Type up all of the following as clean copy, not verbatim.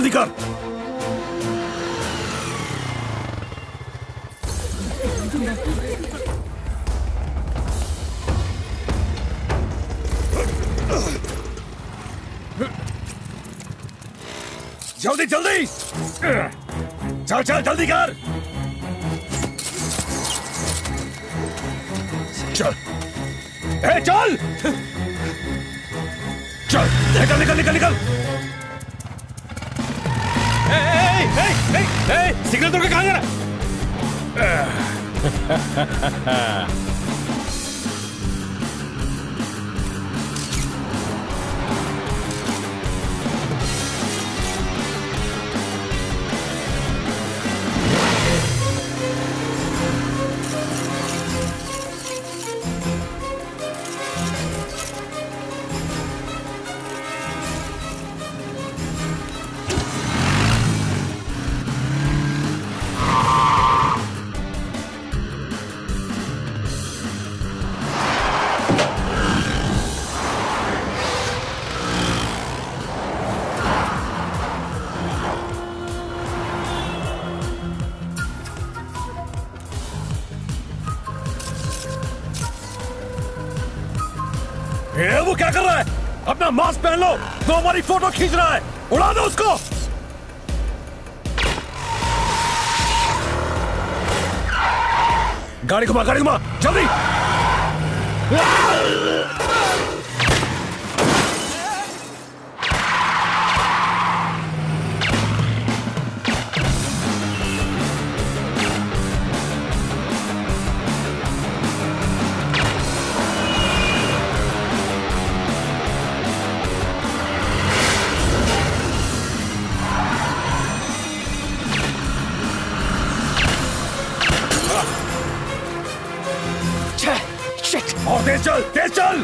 जल्दी कर। जल्दी जल्दी चल चल जल्दी कर। चल ए चल चल निकल निकल निकल निकल। सिग्नल तोड़ के कहां जा रहा है? वो क्या कर रहा है? अपना मास्क पहन लो, तो हमारी फोटो खींच रहा है। उड़ा दो उसको। गाड़ी घुमा जल्दी। और तेज चल तेज चल।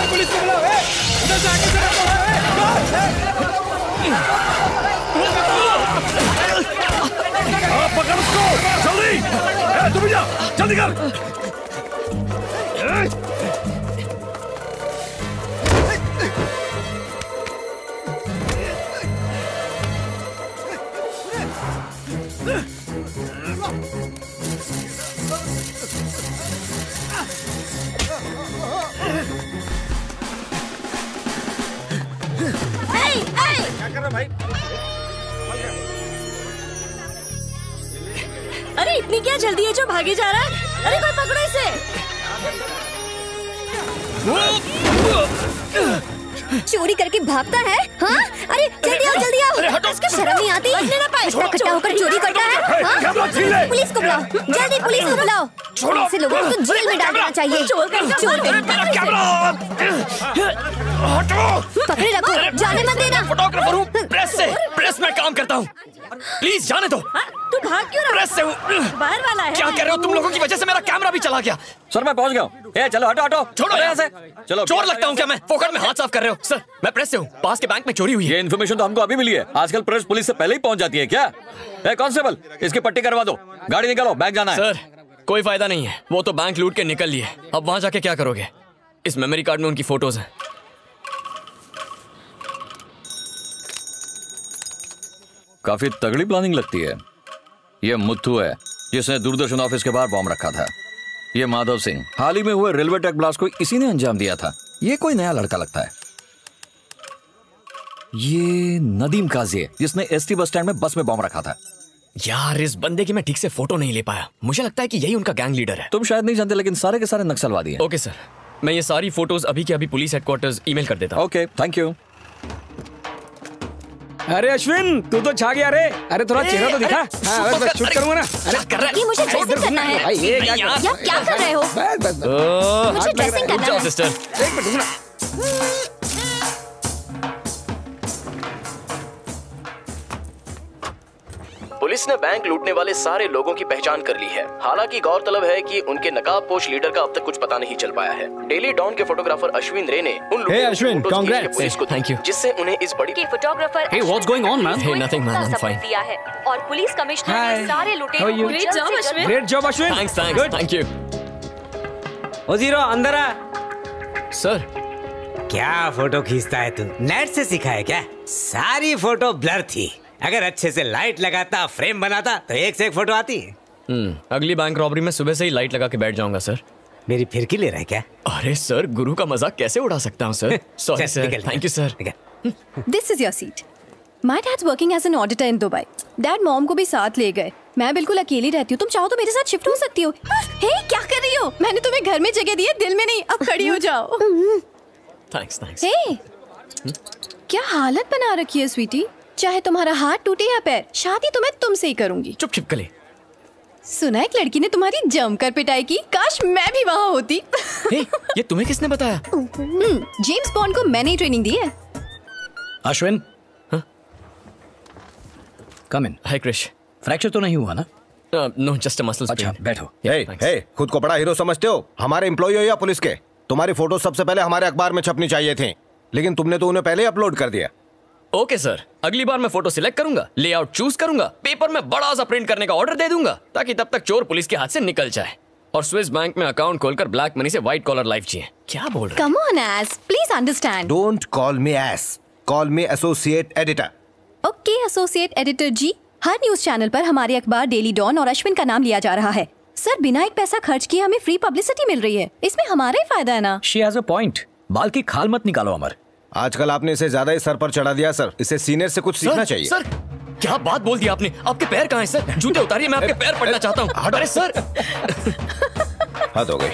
पुलिस को बुलाओ। उधर से आगे पकड़ उसको जल्दी। तुम जा जल्दी कर। भाई अरे इतनी क्या जल्दी है जो भागे जा रहा है? अरे कोई पकड़ो इसे। चोरी करके भागता है? हाँ? अरे जल्दी आओ। इसको शर्म नहीं आती? इतना कट्टा होकर चोरी करता है? हाँ? पुलिस को बुलाओ, जल्दी पुलिस को बुलाओ। ऐसे लोगों को जेल में डाल देना चाहिए। पकड़े रखो, जाने मत देना। फोटोग्राफर हूँ, प्रेस में काम करता हूँ। प्लीज जाने दो। तू भाग क्यों रहा? प्रेस से हूँ। बाहर वाला है। क्या कर रहे हो? तुम लोगों की वजह से मेरा कैमरा भी चला गया। सर मैं पहुंच गया हूँ। ए चलो हटो छोड़ो यहाँ से। चलो चोर लगता हूँ क्या मैं? फोकट में हाथ साफ कर रहे हो? सर मैं प्रेस से हूँ, पास के बैंक में चोरी हुई है। ये इन्फॉर्मेशन तो हमको अभी मिली है। आजकल प्रेस पुलिस से पहले ही पहुंच जाती है क्या? ए कांस्टेबल, इसकी पट्टी करवा दो। गाड़ी निकालो, बैंक जाना है। सर कोई फायदा नहीं है, वो तो बैंक लूट के निकल लिए। अब वहाँ जाके क्या करोगे? इस मेमोरी कार्ड में उनकी फोटोज हैं। काफी तगड़ी प्लानिंग लगती है। ये मुत्थू है जिसने दूरदर्शन ऑफिस के बाहर बॉम्ब रखा था। ये माधव सिंह, हाल ही में हुए रेलवे ट्रैक ब्लास्ट को इसी ने अंजाम दिया था। ये कोई नया लड़का लगता है। ये नदीम काजी है जिसने एसटी बस स्टैंड में बस में बॉम्ब रखा था। यार इस बंदे की मैं ठीक से फोटो नहीं ले पाया। मुझे लगता है कि यही उनका गैंग लीडर है। तुम शायद नहीं जानते लेकिन सारे के सारे नक्सलवादी हैं। ओके सर, मैं ये सारी फोटोज अभी के अभी पुलिस हेडक्वार्टर्स ईमेल कर देता हूँ। Okay thank you. अरे अश्विन तू तो छा गया रे। अरे थोड़ा चेहरा तो दिखा। हाँ बस शूट करूंगा ना। अरे ये मुझे ड्रेसिंग करना है। भाई ये यार क्या कर रहे हो? बस मुझे ड्रेसिंग करना है। सिस्टर एक मिनट रुकना। पुलिस ने बैंक लूटने वाले सारे लोगों की पहचान कर ली है। हालांकि गौरतलब है कि उनके नकाबपोश लीडर का अब तक कुछ पता नहीं चल पाया है। डेली डॉन के फोटोग्राफर अश्विन रे ने उन लोगों पुलिस को थैंक यू, जिससे उन्हें इस बड़ी के photographer Hey, what's going on, man? Hey, nothing, man. I'm fine. दिया है और पुलिस कमिश्नर ने सारे लुटेरों को Great job, Ashwin. Great job Ashwin. Thanks Good. Thank you O zero अंदर आ। सर। क्या फोटो खींचता है तू? नेट से सीखा है क्या? सारी फोटो ब्लर थी। अगर अच्छे से लाइट लगाता, फ्रेम बनाता तो एक से एक फोटो आती। अगली बैंक रॉबरी में सुबह से ही लाइट लगा के बैठ जाऊंगा सर। मेरी फिरकी ले रहा है क्या? अरे सर, गुरु का मजाक कैसे उड़ा सकता हूँ sir. Sorry sir, thank you sir. This is your seat. My dad's working as an auditor in Dubai. Dad mom को भी साथ ले गए। मैं बिल्कुल अकेली रहती हूँ। तुम चाहो तो मेरे साथ शिफ्ट हो सकती हो। हे क्या कर रही हो? मैंने तुम्हें घर में जगह दी है, दिल में नहीं। अब खड़ी हो जाओ। Thanks thanks. हे क्या हालत बना रखी है स्वीटी? चाहे तुम्हारा हाथ टूटे या पैर, शादी तो मैं तुमसे ही करूंगी। चुप छिपकली। सुना एक लड़की ने तुम्हारी जमकर पिटाई की। काश मैं भी वहाँ होती। हे, ये तुम्हें किसने बताया? जेम्स बॉन्ड को मैंने ही ट्रेनिंग दी है। Ashwin, come in. Hi Krish. Fracture तो नहीं हुआ ना? No, just a muscle sprain. अच्छा बैठो। हे, खुद को बड़ा हीरो समझते हो? हमारे एम्प्लॉय हो या पुलिस के? तुम्हारी फोटो सबसे पहले हमारे अखबार में छपनी चाहिए थी, लेकिन तुमने तो उन्हें पहले अपलोड कर दिया। ओके सर, अगली बार मैं फोटो सिलेक्ट करूंगा, लेआउट चूज करूंगा, पेपर में बड़ा सा प्रिंट करने का ऑर्डर दे दूंगा, ताकि तब तक चोर पुलिस के हाथ से निकल जाए और स्विस बैंक में अकाउंट खोलकर ब्लैक मनी से व्हाइट कॉलर लाइफ जिए। क्या बोल रहे? Come on, As. Please understand. Don't call me As. Call me associate editor. Okay, associate editor ji. Her news channel पर हमारे अखबार डेली डॉन और अश्विन का नाम लिया जा रहा है। सर, बिना एक पैसा खर्च किए हमें फ्री पब्लिसिटी मिल रही है। इसमें हमारा ही फायदा है ना? She has a point. बाल की खाल मत निकालो अमर। आजकल आपने इसे ज्यादा ही सर पर चढ़ा दिया सर। इसे सीनियर से कुछ सीखना चाहिए। सर, क्या बात बोल दी आपने? आपके पैर कहाँ हैं सर? जूते उतारिए, मैं आपके पैर पड़ना चाहता हूँ। अरे सर। हद हो गई।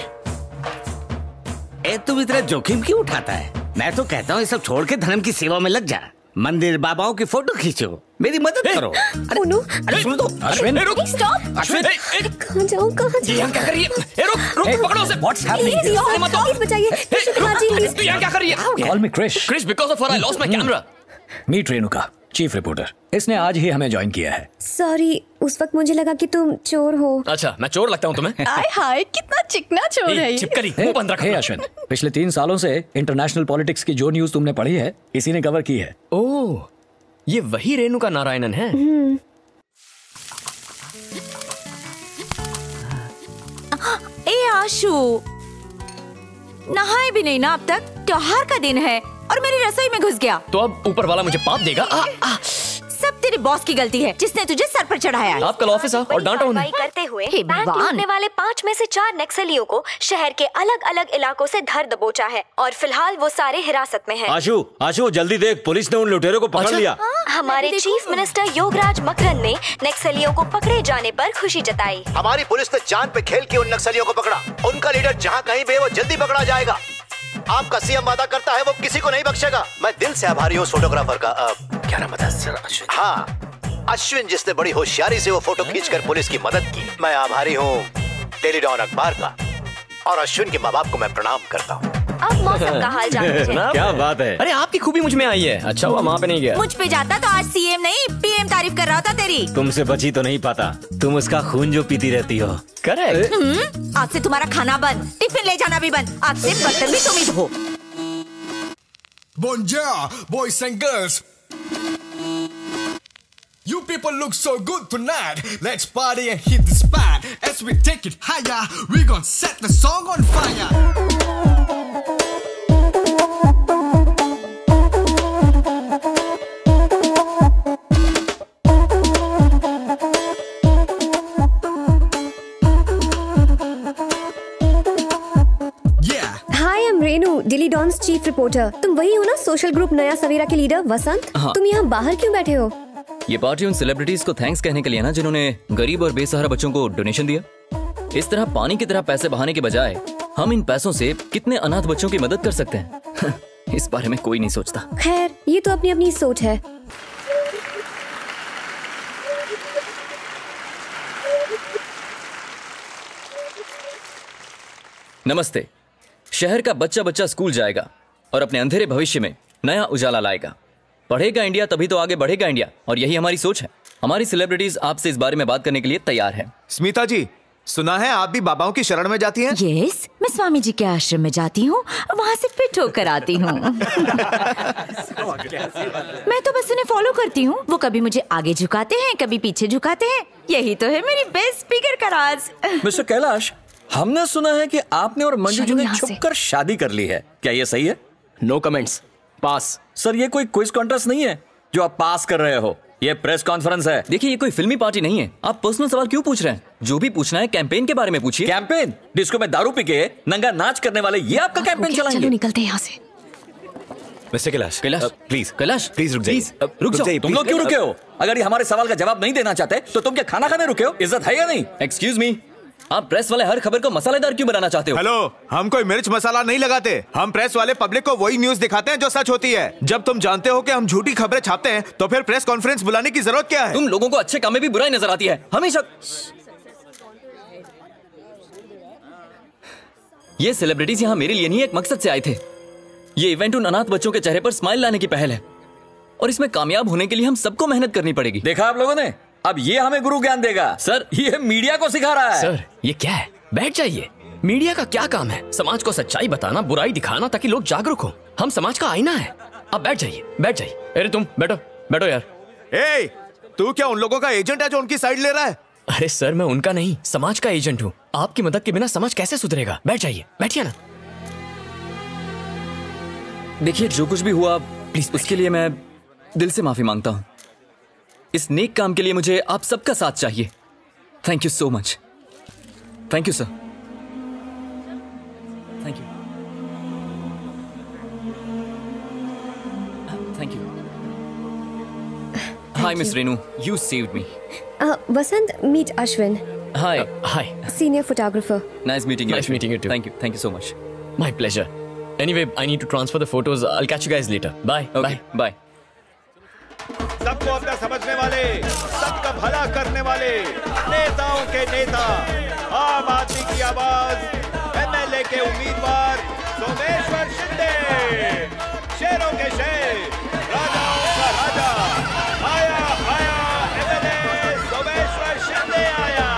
तुम इतना जोखिम क्यों उठाता है? मैं तो कहता हूँ ये सब छोड़ के धर्म की सेवा में लग जा। मंदिर बाबाओं की फोटो खींचो, मेरी मदद करो। अरे सुन दो। अश्विन, रुक। Stop. अश्विन, कहाँ जाऊँ? ये यहाँ क्या कर रही है? रुक, पकड़ो उसे। What's happening? Please बचाइए। तू यहाँ क्या कर रही है? Call me Krish. Krish, because of her I lost my camera. Meet Renuka, chief reporter. इसने आज ही हमें ज्वाइन किया है। सॉरी, उस वक्त मुझे लगा कि तुम चोर हो। अच्छा, मैं चोर लगता हूँ तुम्हें? हाय हाय, कितना चिकना चोर है ये। चिपकली, मुंह बंद रख। हे अश्विन, पिछले 3 सालों से इंटरनेशनल पॉलिटिक्स की जो न्यूज तुमने पढ़ी है, इसी ने कवर की है। ओह, ये वही रेणुका नारायणन है। ए आशु, नहाए भी नहीं ना अब तक? त्योहार का दिन है और मेरी रसोई में घुस गया। तो अब ऊपर वाला मुझे पाप देगा? सब तेरी बॉस की गलती है, जिसने तुझे सर पर चढ़ाया है। आप कल ऑफिस आओ और डांटो उन्हें। करते हुए हे बैंक भगवान। लूटने वाले 5 में से 4 नक्सलियों को शहर के अलग अलग इलाकों से धर दबोचा है और फिलहाल वो सारे हिरासत में हैं। आशु जल्दी देख, पुलिस ने उन लुटेरों को पकड़ लिया। हमारे चीफ मिनिस्टर योगराज मकरन ने नक्सलियों को पकड़े जाने पर खुशी जताई। हमारी पुलिस ने जान पे खेल के उन नक्सलियों को पकड़ा। उनका लीडर जहाँ कहीं भी है वो जल्दी पकड़ा जाएगा। आपका सीएम वादा करता है वो किसी को नहीं बख्शेगा। मैं दिल से आभारी हूँ उस फोटोग्राफर का। क्या नाम बता? अश्विन। हाँ, अश्विन, जिसने बड़ी होशियारी से वो फोटो खींचकर पुलिस की मदद की। मैं आभारी हूँ डेली डॉन अखबार का और अश्विन के माँ बाप को मैं प्रणाम करता हूँ। अब मौसम का हाल जानते हैं। क्या बात है? अरे आपकी खूबी मुझ में आई है। अच्छा हुआ वहाँ पे नहीं गया। मुझ पे जाता तो आज सीएम नहीं पीएम तारीफ कर रहा था तेरी। तुमसे बची तो नहीं पाता, तुम उसका खून जो पीती रहती हो। करेक्ट। आज से तुम्हारा खाना बंद, टिफिन ले जाना भी बंद, आज से बर्तन भी तुम ही धो। Bonjour, boys and girls. You people look so good tonight. Let's party and hit the spot. As we take it higher, we gon' set the song on fire. Daily Don's chief reporter. तुम वही हो ना social group नया सवेरा के leader वसंत? हाँ। तुम यहाँ बाहर क्यों बैठे हो? ये पार्टी उन सेलिब्रिटीज को थैंक्स कहने के लिए ना, जिन्होंने गरीब और बेसहारा बच्चों को डोनेशन दिया। इस तरह पानी की तरह पैसे बहाने के बजाय हम इन पैसों से कितने अनाथ बच्चों की मदद कर सकते हैं। इस बारे में कोई नहीं सोचता। खैर, ये तो अपनी अपनी सोच है। नमस्ते। शहर का बच्चा बच्चा स्कूल जाएगा और अपने अंधेरे भविष्य में नया उजाला लाएगा। पढ़ेगा इंडिया तभी तो आगे बढ़ेगा इंडिया, और यही हमारी सोच है। हमारी सेलिब्रिटीज आपसे इस बारे में बात करने के लिए तैयार है। स्मिता जी, सुना है आप भी बाबाओं की शरण में जाती हैं? यस, मैं स्वामी जी के आश्रम में जाती हूँ, वहाँ से फिट होकर आती हूँ। मैं तो बस उन्हें फॉलो करती हूँ। वो कभी मुझे आगे झुकाते हैं, कभी पीछे झुकाते हैं। यही तो है मेरी बेस्ट स्पीकर का राज। मिस्टर कैलाश, हमने सुना है कि आपने और मंजू जी ने छुपकर शादी कर ली है, क्या ये सही है? नो कमेंट्स, पास। सर, ये कोई क्विज कॉन्टेस्ट नहीं है जो आप पास कर रहे हो, ये प्रेस कॉन्फ्रेंस है। देखिए, ये कोई फिल्मी पार्टी नहीं है। आप पर्सनल सवाल क्यों पूछ रहे हैं? जो भी पूछना है कैंपेन के बारे में पूछिए। कैंपेन? डिस्को में दारू पी के नंगा नाच करने वाले ये आपका कैंपेन चलाएंगे? चलो निकलते हैं यहाँ से। मिस्टर कैलाश, प्लीज रुक जाइए। रुक जाइए। तुम लोग क्यों रुके हो? अगर ये हमारे सवाल का जवाब नहीं देना चाहते तो तुम क्या खाना खाने रुके हो? इज्जत है या नहीं? एक्सक्यूज मी, आप प्रेस वाले हर खबर को मसालेदार क्यों बनाना चाहते हो? हेलो, हम कोई मिर्च मसाला नहीं लगाते। हम प्रेस वाले पब्लिक को वही न्यूज दिखाते हैं जो सच होती है। जब तुम जानते हो कि हम झूठी खबरें छापते हैं तो फिर प्रेस कॉन्फ्रेंस बुलाने की जरूरत क्या है? तुम लोगों को अच्छे काम में भी बुराई नजर आती है हमेशा। ये सेलिब्रिटीज यहाँ मेरे लिए नहीं, एक मकसद से आए थे। ये इवेंट उन अनाथ बच्चों के चेहरे पर स्माइल लाने की पहल है, और इसमें कामयाब होने के लिए हम सबको मेहनत करनी पड़ेगी। देखा आप लोगों ने, अब ये हमें गुरु ज्ञान देगा। सर, ये मीडिया को सिखा रहा है। सर, ये क्या है? बैठ जाइए। मीडिया का क्या काम है? समाज को सच्चाई बताना, बुराई दिखाना, ताकि लोग जागरूक हो। हम समाज का आईना है। अब बैठ जाइए, बैठ जाइए। अरे तुम बैठो, बैठो यार। ए, तू क्या उन लोगों का एजेंट है जो उनकी साइड ले रहा है? अरे सर, मैं उनका नहीं, समाज का एजेंट हूँ। आपकी मदद के बिना समाज कैसे सुधरेगा? बैठ जाइए, बैठिए ना। देखिए, जो कुछ भी हुआ प्लीज उसके लिए मैं दिल से माफी मांगता हूँ। इस नेक काम के लिए मुझे आप सबका साथ चाहिए। Thank you so much. Thank you sir. Thank you. Thank you. Hi miss Renu, you saved me. Vasant, meet Ashwin. Hi. Hi. Senior photographer. Nice meeting you. Nice meeting you too. Thank you so much. My pleasure. Anyway, I need to transfer the photos. I'll catch you guys later. Bye. Okay, bye. सबको अपना समझने वाले, सबका भला करने वाले, नेताओं के नेता, आम आदमी की आवाज, एमएलए के उम्मीदवार सोमेश्वर शिंदे, शेरों के शेर, राजाओं का राजा, आया एमएलए सोमेश्वर शिंदे आया।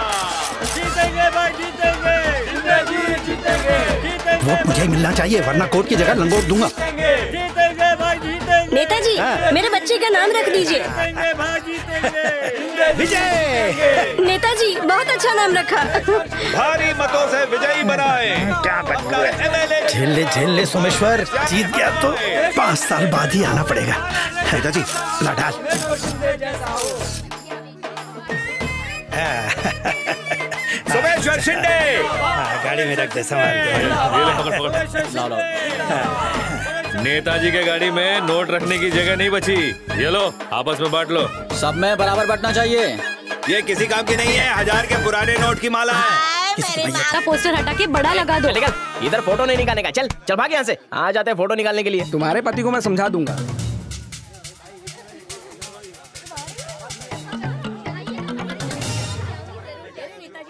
जीतेंगे भाई, जीतेंगे। वोट मुझे मिलना चाहिए, वरना कोर्ट की जगह लंगोट दूंगा। जीतेंगे भाई, जीतेंगे। नेताजी, मेरे बच्चे का नाम रख दीजिए। विजय। नेताजी, बहुत अच्छा नाम रखा। भारी मतों से विजयी बनाए। क्या झेल ले सोमेश्वर, जीत गया तो 5 साल बाद ही आना पड़ेगा। नेताजी, ला डाल। सोमेश्वर शिंदे। गाड़ी में रख दे, संभाल के। नेताजी के गाड़ी में नोट रखने की जगह नहीं बची। ये लो, आपस में बांट लो। सब में बराबर बांटना चाहिए। ये किसी काम की नहीं है, 1000 के पुराने नोट की माला है। पोस्टर हटा के बड़ा लगा दो। इधर फोटो नहीं निकालने का। चल चल भाग यहाँ से। आ जाते हैं फोटो निकालने के लिए। तुम्हारे पति को मैं समझा दूंगा।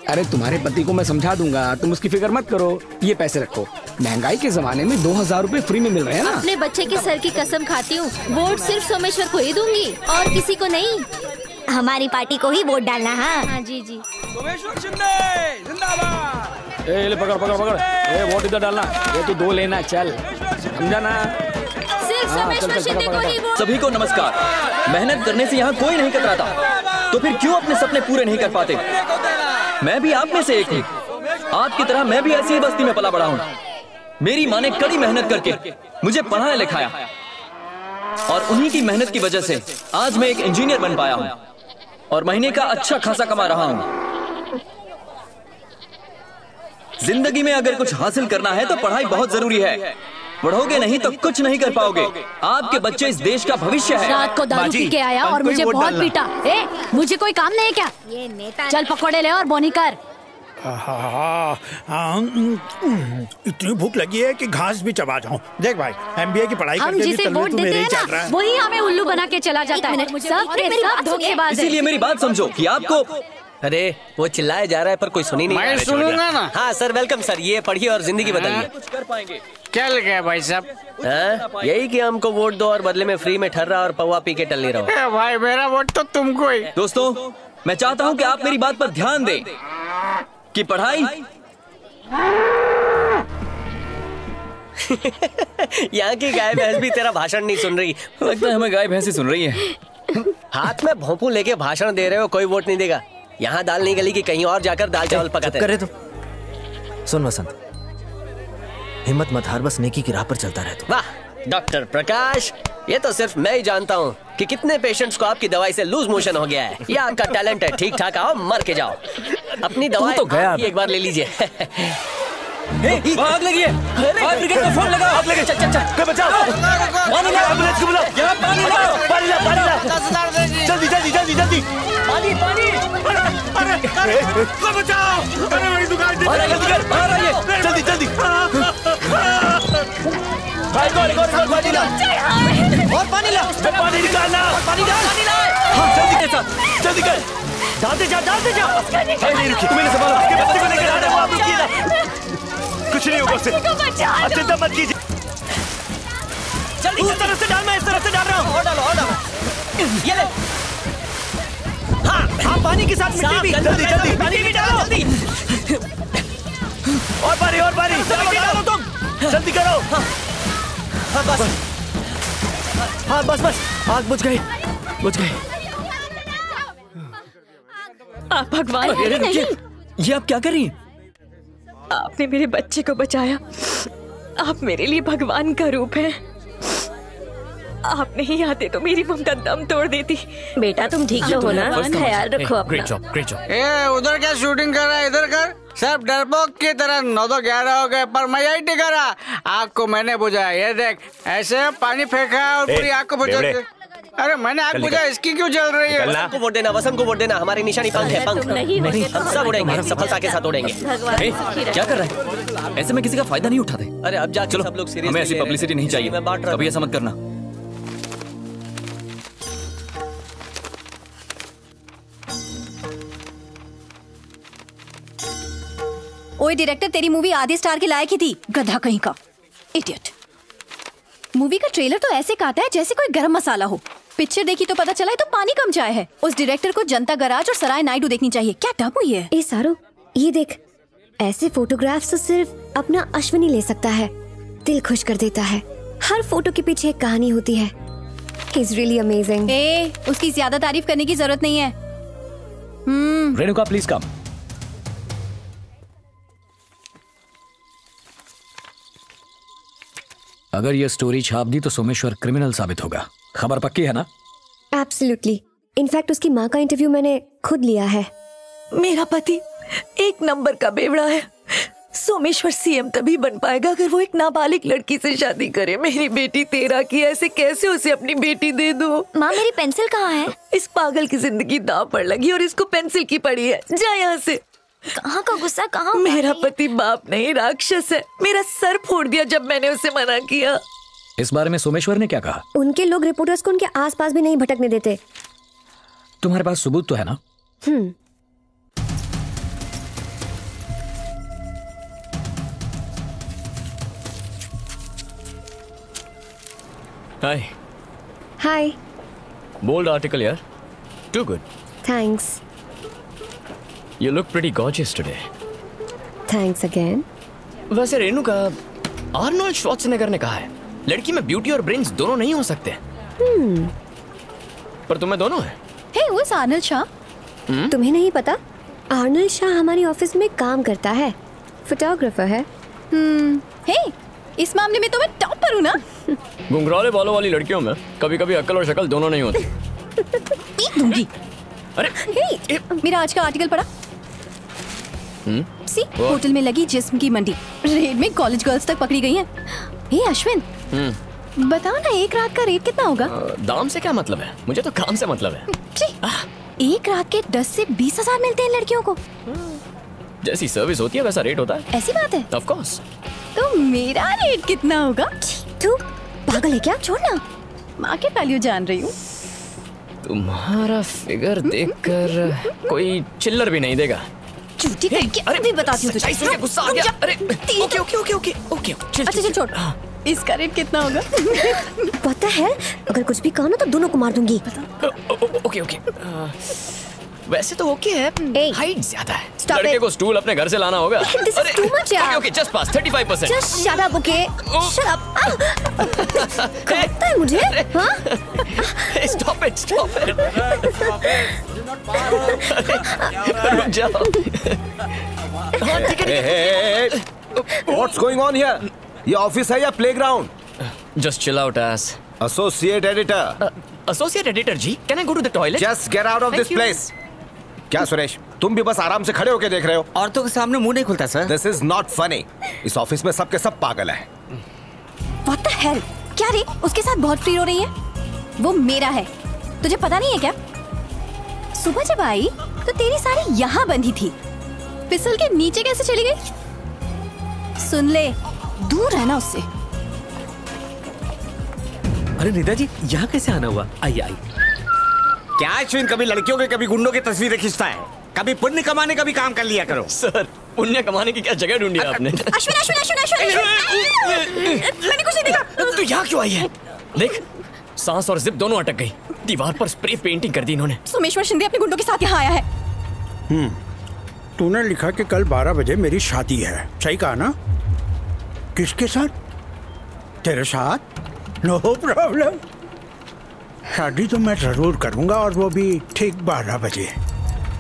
अरे तुम्हारे पति को मैं समझा दूंगा, तुम उसकी फिक्र मत करो। ये पैसे रखो, महंगाई के जमाने में 2000 रुपए फ्री में मिल रहे हैं ना। अपने बच्चे के सर की कसम खाती हूँ, वोट सिर्फ सोमेश्वर को ही दूंगी और किसी को नहीं। हमारी पार्टी को ही वोट डालना। हाँ जी जी। सोमेश्वर शिंदे जिंदाबाद। ए ले पकड़ पकड़ पकड़। ए वोट इधर डालना। ये तो 2 लेना, चल समझा ना। सिर्फ सोमेश्वर शिंदे को ही वोट। सभी को नमस्कार। मेहनत करने से यहाँ कोई नहीं कतराता, तो फिर क्यों अपने सपने पूरे नहीं कर पाते? मैं भी आप में से एक हूँ। आपकी तरह मैं भी ऐसी ही बस्ती में पला बड़ा हूँ। मेरी माँ ने कड़ी मेहनत करके मुझे पढ़ाया लिखाया, और उन्हीं की मेहनत की वजह से आज मैं एक इंजीनियर बन पाया हूँ और महीने का अच्छा खासा कमा रहा हूँ। जिंदगी में अगर कुछ हासिल करना है तो पढ़ाई बहुत जरूरी है। पढ़ोगे नहीं तो कुछ नहीं कर पाओगे। आपके बच्चे इस देश का भविष्य है। रात को दारू पी के आया और मुझे बहुत पीटा। ए, मुझे कोई काम नहीं है क्या? ये नेता चल पकौड़े ले और बोनी कर। इतनी भूख लगी है कि घास भी चबा जाऊं। देख भाई, MBA की पढ़ाई हम करके भी जिसे तलवे वोट तो देते मेरे ही हैं चल रहा ना, है। वही हमें उल्लू बना के चला जाता है। सब के सब धोखेबाज हैं। इसीलिए मेरी बात समझो कि आपको अरे वो चिल्लाया जा रहा है पर कोई सुनी नहीं। मैं सुनूंगा ना। हाँ सर, वेलकम सर, ये पढ़िए और जिंदगी बदलिए। कुछ कर पाएंगे? क्या लिखा है भाई साहब? यही कि हमको वोट दो और बदले में फ्री में ठर्रा और पौवा पी के टल्ली रहो। भाई मेरा वोट तो तुमको ही। दोस्तों, मैं चाहता हूँ कि आप मेरी बात पर ध्यान दें कि पढ़ाई यहाँ की गाय भैंस भी तेरा भाषण नहीं सुन रही। लगता है हमें गाय भैंस ही सुन रही है। हाथ में भोंपू लेके भाषण दे रहे हो, कोई वोट नहीं देगा। यहाँ दाल नहीं गली कि कहीं और जाकर दाल चावल पकाते करे। तो सुन वसंत, हिम्मत मत हार, बस नेकी की राह पर चलता रहे। वाह डॉक्टर प्रकाश, ये तो सिर्फ मैं ही जानता हूँ कि कितने पेशेंट्स को आपकी दवाई से लूज मोशन हो गया है। ये आपका टैलेंट है। ठीक ठाक आओ, मर के जाओ। अपनी दवाई तो गया एक बार ले लीजिए। आग लगी है। फायर ब्रिगेड को फोन लगाओ। आग लगी। चल चल चल, बचाओ। पानी लाओ, एम्बुलेंस को बुलाओ। यहाँ पानी लाओ, पानी लाओ, पानी लाओ। जल्दी जल्दी जल्दी जल्दी। पानी पानी। अरे को बचाओ। अरे मेरी दुकान से बाहर आइए, जल्दी जल्दी। भाई कौन पानी लाओ और पानी लाओ। पानी निकालना, पानी डाल। जल्दी के साथ, जल्दी कर। डालते जा, डालते जा। नहीं रुकिए, तुम्हें संभालो। आपके बच्चे को लेकर आ रहे हो, आप रुकिए ना। कुछ नहीं होगा उससे। चिंता मत कीजिए। जल्दी उस तरफ से डाल, मैं इस तरफ से डाल रहा हूँ। और डालो, और डालो। ये ले। हाँ, पानी के साथ मिट्टी भी। जल्दी जल्दी पानी भी डालो, जल्दी। और पानी, और पानी। जल्दी डालो तुम, जल्दी करो। हाँ बस, हाँ बस बस, आग बुझ गई, बुझ गई। आप भगवान नहीं। ये आप क्या कर रही हैं? आपने मेरे बच्चे को बचाया। आप मेरे लिए भगवान का रूप हैं। आप नहीं आते तो मेरी ममता दम तोड़ देती। बेटा तुम ठीक तो हो ना? ख्याल रखो अपना। Great job, great job. उधर क्या शूटिंग कर रहा है? इधर कर। सब डरपोक की तरह 9 तो 11 हो गए, पर मैं यही टिका रहा। आग को मैंने बुझाया। ये देख, ऐसे पानी फेंका और पूरी आग को बुझा। अरे मैंने आग बुझा, इसकी क्यों जल रही है? वसंत को वोट देना, वसंत को वोट देना। हमारी निशानी पंख है, पंख। हम सब उड़ेंगे, सफलता के साथ उड़ेंगे। क्या कर रहे हैं? ऐसे में किसी का फायदा नहीं उठाते। अरे अब जाके सब लोग सीरियस। हमें ऐसी पब्लिसिटी नहीं चाहिए। कभी ऐसा मत करना। ओए डायरेक्टर, तेरी मूवी आधे स्टार के लायक ही थी, गधा कहीं का, इडियट। मूवी का ट्रेलर तो ऐसे काटा है जैसे कोई गरम मसाला हो। पिक्चर देखी तो पता चला है तो पानी कम चाय है। उस डायरेक्टर को जनता गराज और सराय नायडू देखनी चाहिए। क्या डब हुई है? ए सारो, ये देख, ऐसे फोटोग्राफ्स तो सिर्फ अपना अश्विनी ले सकता है। दिल खुश कर देता है। हर फोटो के पीछे एक कहानी होती है। He is really amazing. ए, उसकी ज्यादा तारीफ करने की जरूरत नहीं है। Renuka please come. अगर ये स्टोरी छाप दी तो सोमेश्वर क्रिमिनल साबित होगा। खबर पक्की है ना? एब्सोल्युटली। इनफैक्ट उसकी माँ का इंटरव्यू मैंने खुद लिया है। मेरा पति एक नंबर का बेवड़ा है। सोमेश्वर सीएम तभी बन पाएगा अगर वो एक नाबालिग लड़की से शादी करे। मेरी बेटी 13 की, ऐसे कैसे उसे अपनी बेटी दे दूं? माँ मेरी पेंसिल कहाँ है? इस पागल की जिंदगी दांव पर लगी और इसको पेंसिल की पड़ी है। जा यहाँ से। कहाँ का गुस्सा, कहाँ? मेरा पति बाप नहीं, राक्षस है। मेरा सर फोड़ दिया जब मैंने उसे मना किया। इस बारे में सोमेश्वर ने क्या कहा? उनके लोग रिपोर्टर्स को उनके आसपास भी नहीं भटकने देते। तुम्हारे पास सबूत तो है ना? हाय। हाय। बोल्ड आर्टिकल यार। Too good. Thanks. You look pretty gorgeous today. Thanks again. वैसे रेणुका, आर्नोल्ड श्वार्ज़नेगर ने कहा है लड़की में ब्यूटी और ब्रेन्स दोनों नहीं हो सकते। पर तुम्हें दोनों है। Hey, who is Arnold Shah? तुम्हें नहीं पता? आर्नल्ड शाह हमारी ऑफिस में काम करता है, फोटोग्राफर है। Hey, इस मामले में तो मैं टॉप पर हूँ ना? घुंघराले बालों वाली लड़कियों में कभी कभी अक्ल और शक्ल दोनों नहीं होती। पीट दूंगी। अरे hey, मेरा आज का आर्टिकल पढ़ा? सी, होटल में लगी जिस्म की मंडी, रेड में कॉलेज गर्ल्स तक पकड़ी गई हैं। हे अश्विन, बताओ ना, एक रात का रेट कितना होगा? दाम से क्या मतलब है? मुझे तो काम से मतलब है। एक रात के 10 से 20 हजार मिलते हैं लड़कियों को। जैसी सर्विस होती है वैसा रेट होता है। ऐसी बात है? Of course. तो मेरा रेट कितना होगा? तू पागल है क्या? छोड़ना, मार्केट वैल्यू जान रही हूँ। तुम्हारा फिगर देखकर कोई चिल्लर भी नहीं देगा। झूठी करके अरे बताती हूँ तुझे। सुन के गुस्सा आ गया। अरे okay okay okay okay okay अच्छा चल छोड़। इसका रेट कितना होगा? पता है अगर कुछ भी कहा ना तो दोनों को मार दूंगी। ओके ओके वैसे तो ओके है, हाइट ज्यादा है। लड़के को स्टूल अपने घर से लाना होगा। This is too much यार। ओके जस्ट पास 35%। Just shut up, okay? Shut up। कहता है मुझे? हाँ? Stop it, stop it। रुक जाओ। हाँ ठीक है। What's going on here? ये ऑफिस है या playground? Just chill out, ass. Associate editor. Associate editor ji, can I go to the toilet? Just get out of this place. क्या सुरेश, तुम भी बस आराम से खड़े होके देख रहे हो? औरतों के सामने मुंह नहीं खुलता sir. This is not funny. इस ऑफिस में सबके सब पागल हैं। What the hell? क्या रे? उसके साथ बहुत फ्री हो रही है? वो मेरा है। तुझे पता नहीं है क्या? सुबह जब आई तो तेरी साड़ी यहाँ बंधी थी। फिसल के नीचे कैसे चली गई? सुन ले, दूर रहना उससे। अरे नीता जी, यहाँ कैसे आना हुआ? आइए आइए। क्या अश्विन कभी लड़कियों के कभी गुंडों की तस्वीरें खींचता है? कभी पुण्य कमाने का भी काम कर लिया करो। सर पुण्य कमाने की क्या जगह ढूंढी आपने? अश्विन अश्विन अश्विन अश्विन मैंने कुछ नहीं देखा। तू यहाँ क्यों आई है? देख सांस और जिप दोनों अटक गई। दीवार पर स्प्रे पेंटिंग कर दी इन्होंने। सोमेश्वर शिंदे अपने गुंडों के साथ यहाँ आया है। तूने लिखा कि कल 12 बजे मेरी शादी है, सही कहा ना? किसके साथ? तेरे साथ? No problem. शादी तो मैं जरूर करूंगा और वो भी ठीक 12 बजे।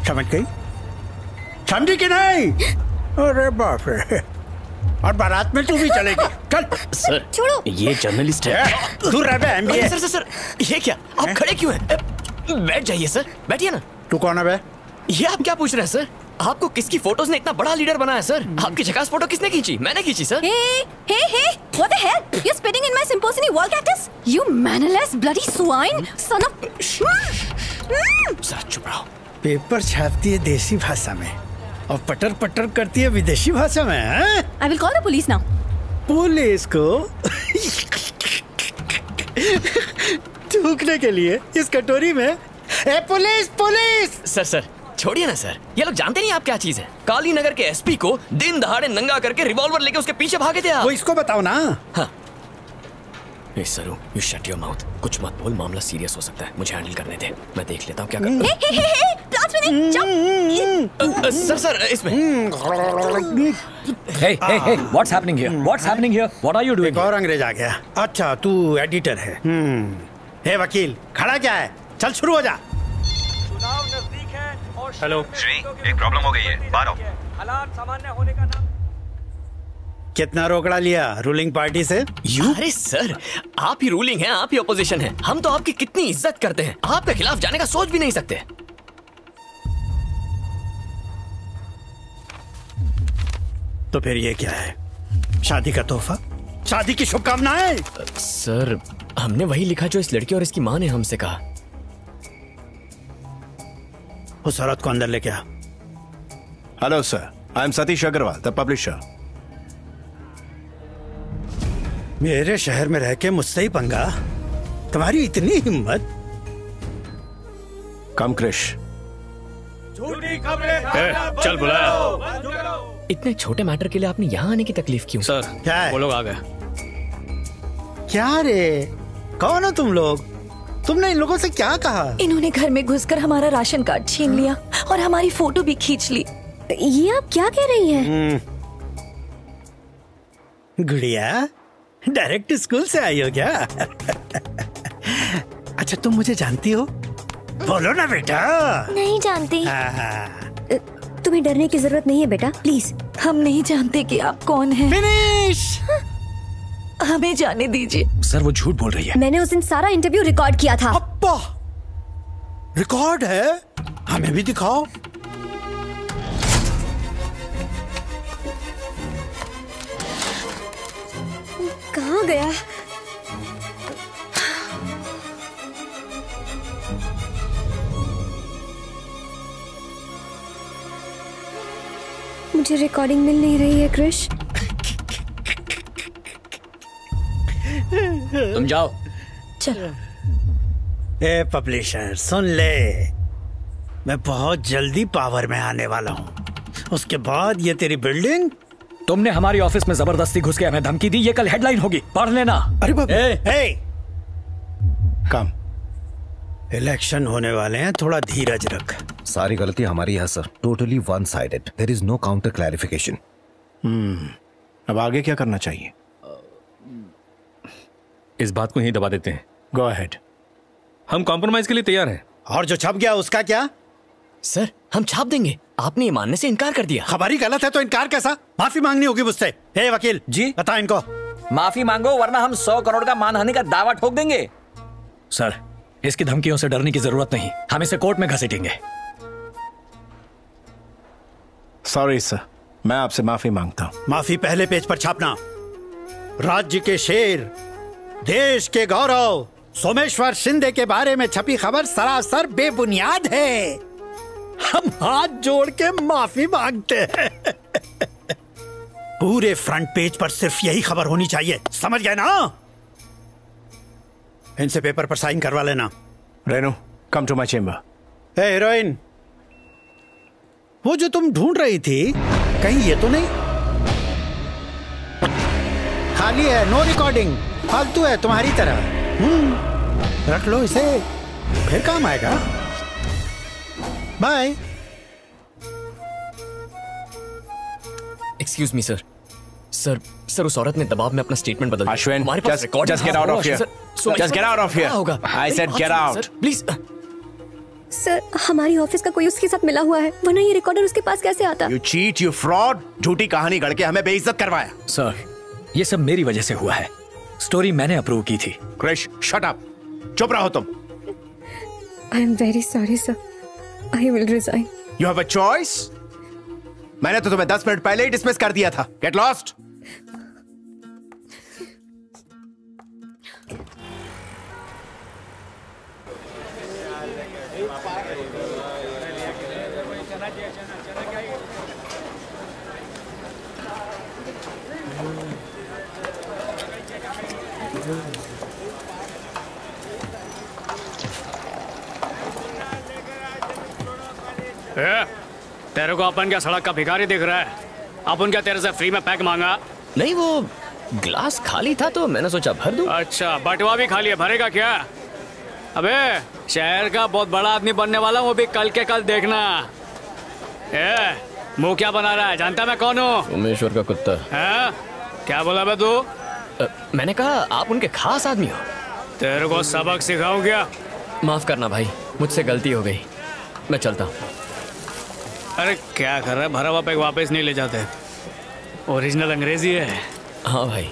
समझ गई? समझी कि नहीं? अरे बाप रे। और बारात में तू भी चलेगी। चल। सर छोड़ो। ये जर्नलिस्ट है। दूर रह बे MBA। सर सर सर ये क्या? आप खड़े क्यों हैं? बैठ जाइए सर, बैठिए ना। तू कौन है बे? ये आप क्या पूछ रहे हैं सर? आपको किसकी फोटोज ने इतना बड़ा लीडर बनाया सर? आपकी झकास फोटो किसने खींची? मैंने खींची sir. Hey, what the hell? You're spitting in my symphony wall cactus? You mannerless bloody swine, son of... sir चुप रहो। पेपर छापती है देसी भाषा में और पटर पटर करती है विदेशी भाषा में। I will call the police now. Police को थूकने के लिए इस कटोरी में। ए पुलिस पुलिस! सर छोड़िए ना सर, ये लोग जानते नहीं आप क्या चीज है। काली नगर के एसपी को दिन दहाड़े नंगा करके रिवॉल्वर लेके उसके पीछे भागे थे आप। वो इसको बताओ ना। हाँ। ए सरू, यू शट योर माउथ। कुछ मत बोल, मामला सीरियस हो सकता है। मुझे हैंडल करने दे, मैं देख लेता हूँ क्या करना। सर इसमें। Hey, what's happening here? What's happening here? What are you doing? एक और अंग्रेज आ गया। अच्छा तू एडिटर है। हे वकील, खड़ा क्या है? चल शुरू हो जा। हेलो श्री, एक प्रॉब्लम हो गई है, बाहर आओ। हालात सामान्य होने का नाम। कितना रोकड़ा लिया रूलिंग पार्टी से? अरे सर, आप ही रूलिंग हैं, आप ही ऑपोजिशन हैं। हम तो आपकी कितनी इज्जत करते हैं, आपके खिलाफ जाने का सोच भी नहीं सकते। तो फिर ये क्या है? शादी का तोहफा? शादी की शुभकामनाएं? सर हमने वही लिखा जो इस लड़की और इसकी माँ ने हमसे कहा। उस औरत को अंदर लेके आ। Hello sir, I am Satish Agarwal, the publisher. मेरे शहर में रह के मुझसे ही पंगा? तुम्हारी इतनी हिम्मत? कम क्रिश। चल बुलाया। इतने छोटे मैटर के लिए आपने यहाँ आने की तकलीफ क्यों? सर क्या है? वो लोग आ गए। क्या रे, कौन हो तुम लोग? तुमने इन लोगों से क्या कहा? इन्होंने घर में घुसकर हमारा राशन कार्ड छीन लिया और हमारी फोटो भी खींच ली। ये आप क्या कह रही हैं? गुड़िया, डायरेक्ट स्कूल से आई हो क्या? अच्छा तुम मुझे जानती हो? बोलो ना बेटा। नहीं जानती। तुम्हें डरने की जरूरत नहीं है बेटा, प्लीज। हम नहीं जानते कि आप कौन हैं। फिनिश। हमें जाने दीजिए। सर वो झूठ बोल रही है। मैंने उस दिन सारा इंटरव्यू रिकॉर्ड किया था। अब्बा, रिकॉर्ड है? हमें भी दिखाओ। कहाँ गया? मुझे रिकॉर्डिंग मिल नहीं रही है क्रिश। तुम जाओ। चलो। ए पब्लिशर सुन ले, मैं बहुत जल्दी पावर में आने वाला हूँ। उसके बाद ये तेरी बिल्डिंग। तुमने हमारी ऑफिस में जबरदस्ती घुस के हमें धमकी दी, ये कल हेडलाइन होगी, पढ़ लेना। अरे बाप, कम इलेक्शन होने वाले हैं, थोड़ा धीरज रख। सारी गलती हमारी है sir, totally one sided, there is no counter clarification. अब आगे क्या करना चाहिए? इस बात को ही दबा देते हैं। Go ahead. हम कॉम्प्रोमाइज के लिए तैयार हैं। और जो छप गया उसका क्या? सर हम छाप देंगे, आपने ये मानने से इनकार कर दिया। खबर ही गलत है तो इनकार कैसा? माफी मांगनी होगी मुझसे। हे वकील जी, बता इनको। माफी मांगो वरना हम 100 करोड़ का मानहानि का दावा ठोक देंगे। सर इसकी धमकियों से डरने की जरूरत नहीं, हम इसे कोर्ट में घसीटेंगे। सॉरी सर, मैं आपसे माफी मांगता हूं। माफी पहले पेज पर छापना। राज्य के शेर, देश के गौरव सोमेश्वर शिंदे के बारे में छपी खबर सरासर बेबुनियाद है। हम हाथ जोड़ के माफी मांगते हैं। पूरे फ्रंट पेज पर सिर्फ यही खबर होनी चाहिए, समझ गए ना? इनसे पेपर पर साइन करवा लेना। Renu, come to my chamber. Hey heroine, वो जो तुम ढूंढ रही थी कहीं ये तो नहीं? खाली है, नो रिकॉर्डिंग, फालतू है तुम्हारी तरह। रख लो इसे, फिर काम आएगा। Bye. Excuse me sir. Sir उस औरत ने दबाव में अपना स्टेटमेंट बदल दिया। अश्विन, हमारे पास record just get out of here. Just get out of here. I said get out. Please. Sir हमारी ऑफिस का कोई उसके साथ मिला हुआ है, वरना ये रिकॉर्डर उसके पास कैसे आता? You cheat, you fraud. झूठी कहानी गढ़ के हमें बेइज्जत करवाया। सर ये सब मेरी वजह से हुआ है, स्टोरी मैंने अप्रूव की थी। क्रिश, शट अप, चुप रहो तुम। I am very sorry sir. I will resign. You have a choice. मैंने तो तुम्हें 10 मिनट पहले ही डिसमिस कर दिया था। Get lost. तेरे को अपन क्या सड़क का भिखारी दिख रहा है? अपन क्या तेरे से फ्री में पैक मांगा? नहीं, वो ग्लास खाली था तो मैंने सोचा भर दूं। अच्छा, बटवा भी खाली है, भरेगा क्या? अबे शहर का बहुत बड़ा आदमी बनने वाला हूँ, वो भी कल के कल देखना। मुंह क्या बना रहा है? जानता मैं कौन हूँ? सोमेश्वर का कुत्ता। है? क्या बोला बे तू? मैंने कहा आप उनके खास आदमी हो। तेरे को सबक सिखाऊं क्या? माफ करना भाई, मुझसे गलती हो गई, मैं चलता हूँ। अरे क्या कर रहा है? भरा हुआ पैक वापस नहीं ले जाते, ओरिजिनल अंग्रेजी है। हाँ भाई।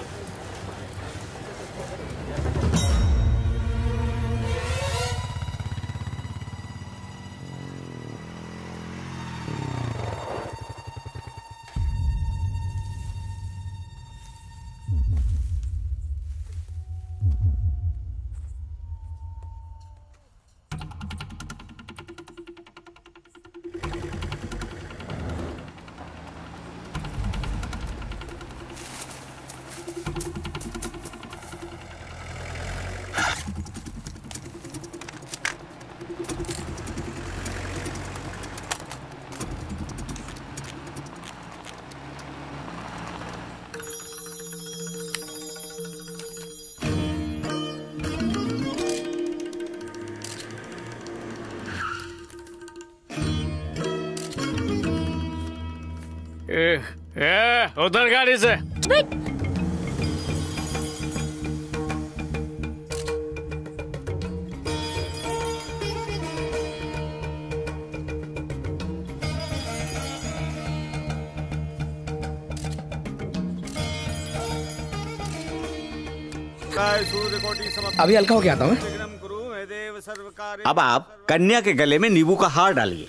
उधर गाड़ी से। अभी हल्का हो गया था मैं। अब आप कन्या के गले में नींबू का हार डालिए।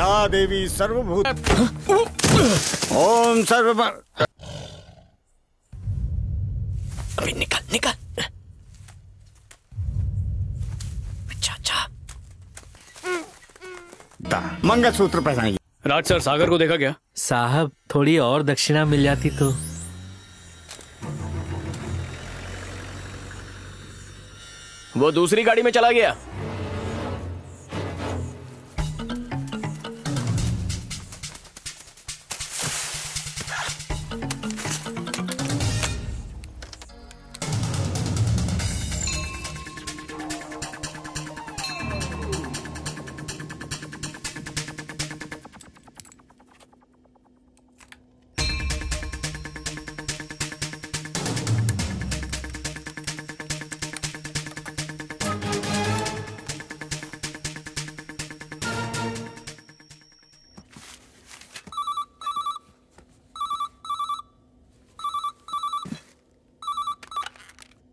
या देवी सर्वभूत ओम सर्व अभी निकल निकल। अच्छा मंगलसूत्र पहनाइए। राज सर, सागर को देखा क्या? साहब थोड़ी और दक्षिणा मिल जाती तो। वो दूसरी गाड़ी में चला गया।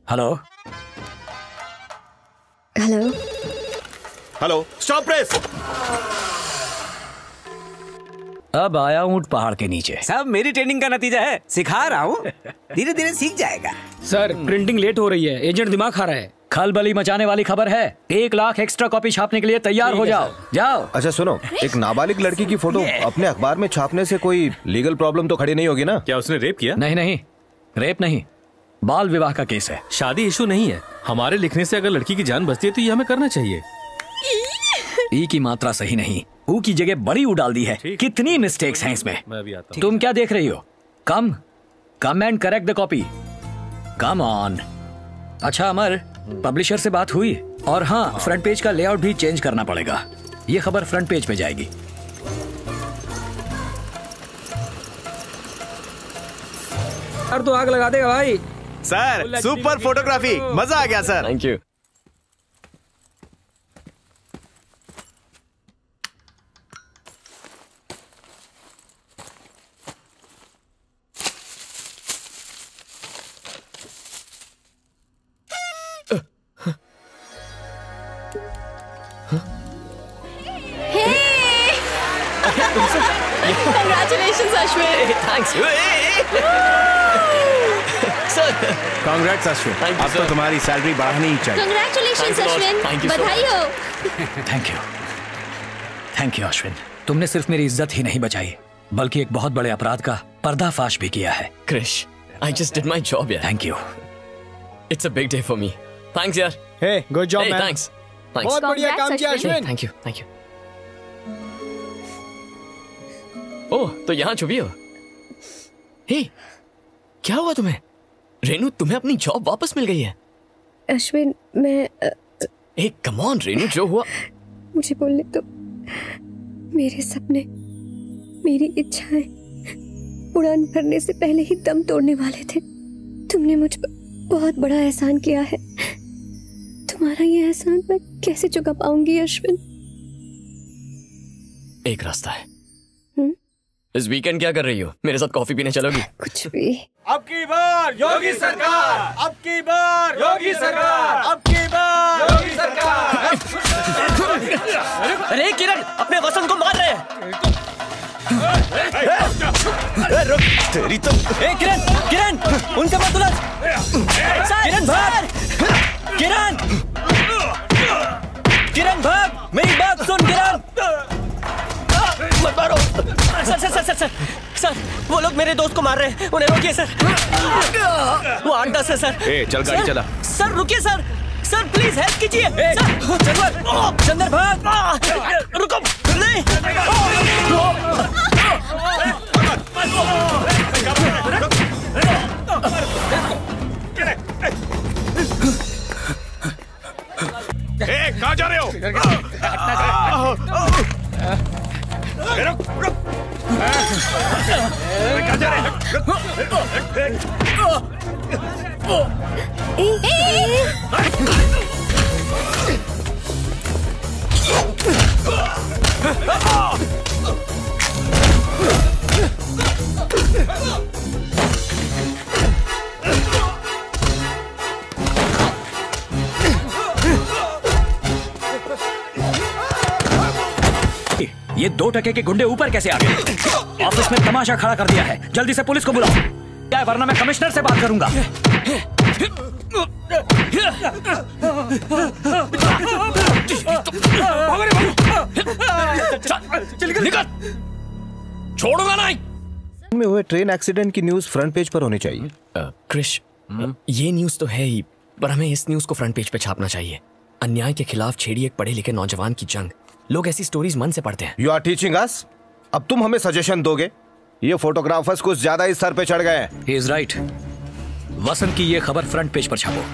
Hello hello hello, stop press. अब आया ऊंट पहाड़ के नीचे। सब मेरी ट्रेनिंग का नतीजा है, सिखा रहा हूँ, धीरे धीरे सीख जाएगा। सर प्रिंटिंग लेट हो रही है, एजेंट दिमाग खा रहा है। खलबली मचाने वाली खबर है। 1 लाख एक्स्ट्रा कॉपी छापने के लिए तैयार हो जाओ। जाओ। अच्छा सुनो, एक नाबालिग लड़की की फोटो अपने अखबार में छापने से कोई लीगल प्रॉब्लम तो खड़ी नहीं होगी ना? क्या उसने रेप किया? नहीं नहीं, रेप नहीं, बाल विवाह का केस है। शादी इशू नहीं है। हमारे लिखने से अगर लड़की की जान बचती है तो ये हमें करना चाहिए। ई की मात्रा सही नहीं, ऊ की जगह बड़ी ऊ डाल दी है। कितनी मिस्टेक्स हैं इसमें। मैं अभी आता हूं। तुम क्या देख रही हो? Come and correct the copy. Come on. अच्छा अमर, पब्लिशर से बात हुई? और हाँ, फ्रंट पेज का लेआउट भी चेंज करना पड़ेगा। ये खबर फ्रंट पेज पे जाएगी। यार तो आग लगा देगा भाई। सर सुपर फोटोग्राफी, मजा आ गया sir. Thank you. Congratulations, Ashwin. Thanks. Sir congrats Ashwin, अब तो तुम्हारी सैलरी बढ़ानी ही चाहिए। Congratulations, अश्विन, बधाई हो। Thank you Ashwin. तुमने सिर्फ मेरी इज्जत ही नहीं बचाई, बल्कि एक बहुत बड़े अपराध का पर्दाफाश भी किया है। Krish, I just did my job यार। Thank you. It's a big day for me. Thanks यार। Hey, good job Hey, man. thanks. बहुत बढ़िया काम किया Ashwin. Thank you, thank you. ओह, तो यहाँ छुपी हो? हे, क्या हुआ तुम्हें? रेनू, तुम्हें अपनी जॉब वापस मिल गई है। अश्विन, मैं एक कम ऑन रेनू, जो हुआ मुझे बोलने तो। मेरे सपने, मेरी इच्छाएं उड़ान भरने से पहले ही दम तोड़ने वाले थे। तुमने मुझ पर बहुत बड़ा एहसान किया है। तुम्हारा ये एहसान मैं कैसे चुका पाऊंगी अश्विन? एक रास्ता है। इस वीकेंड क्या कर रही हो? मेरे साथ कॉफी पीने चलोगी? कुछ भी। अब की बार योगी सरकार, अब की बार योगी सरकार, अब की बार योगी सरकार। अरे किरण, अपने वसंत को मार रहे हैं। तेरी तो। किरण, किरण, उनसे मत उलझ। किरण भाग, किरण, किरण भाग, मेरी बात सुन किरण। मत मारो। Sir sir sir sir sir sir, वो लोग मेरे दोस्त को मार रहे हैं, उन्हें रोकिए सर। वो 8-10 है सर। ए, चल गाड़ी चला। सर रुकिए सर, सर प्लीज हेल्प कीजिए। चंदर भाग, रुको नहीं। कहाँ जा रहे हो? रुक रुक। कहाँ जा रहे ये ये 2 टके के गुंडे ऊपर कैसे आ गए? ऑफिस में तमाशा खड़ा कर दिया है। जल्दी से पुलिस को बुलाओ, क्या वरना मैं कमिश्नर से बात करूंगा। निकल, छोड़ूंगा नहीं। में हुए ट्रेन एक्सीडेंट की न्यूज फ्रंट पेज पर होनी चाहिए। क्रिश, ये न्यूज तो है ही, पर हमें इस न्यूज को फ्रंट पेज पे छापना चाहिए। अन्याय के खिलाफ छेड़ी एक पढ़े लिखे नौजवान की जंग। लोग ऐसी स्टोरीज मन से पढ़ते हैं। You are teaching us. अब तुम हमें सजेशन दोगे? ये फोटोग्राफर्स कुछ ज्यादा ही सर पे चढ़ गए हैं। He is right. वसंत की ये खबर फ्रंट पेज पर छापो।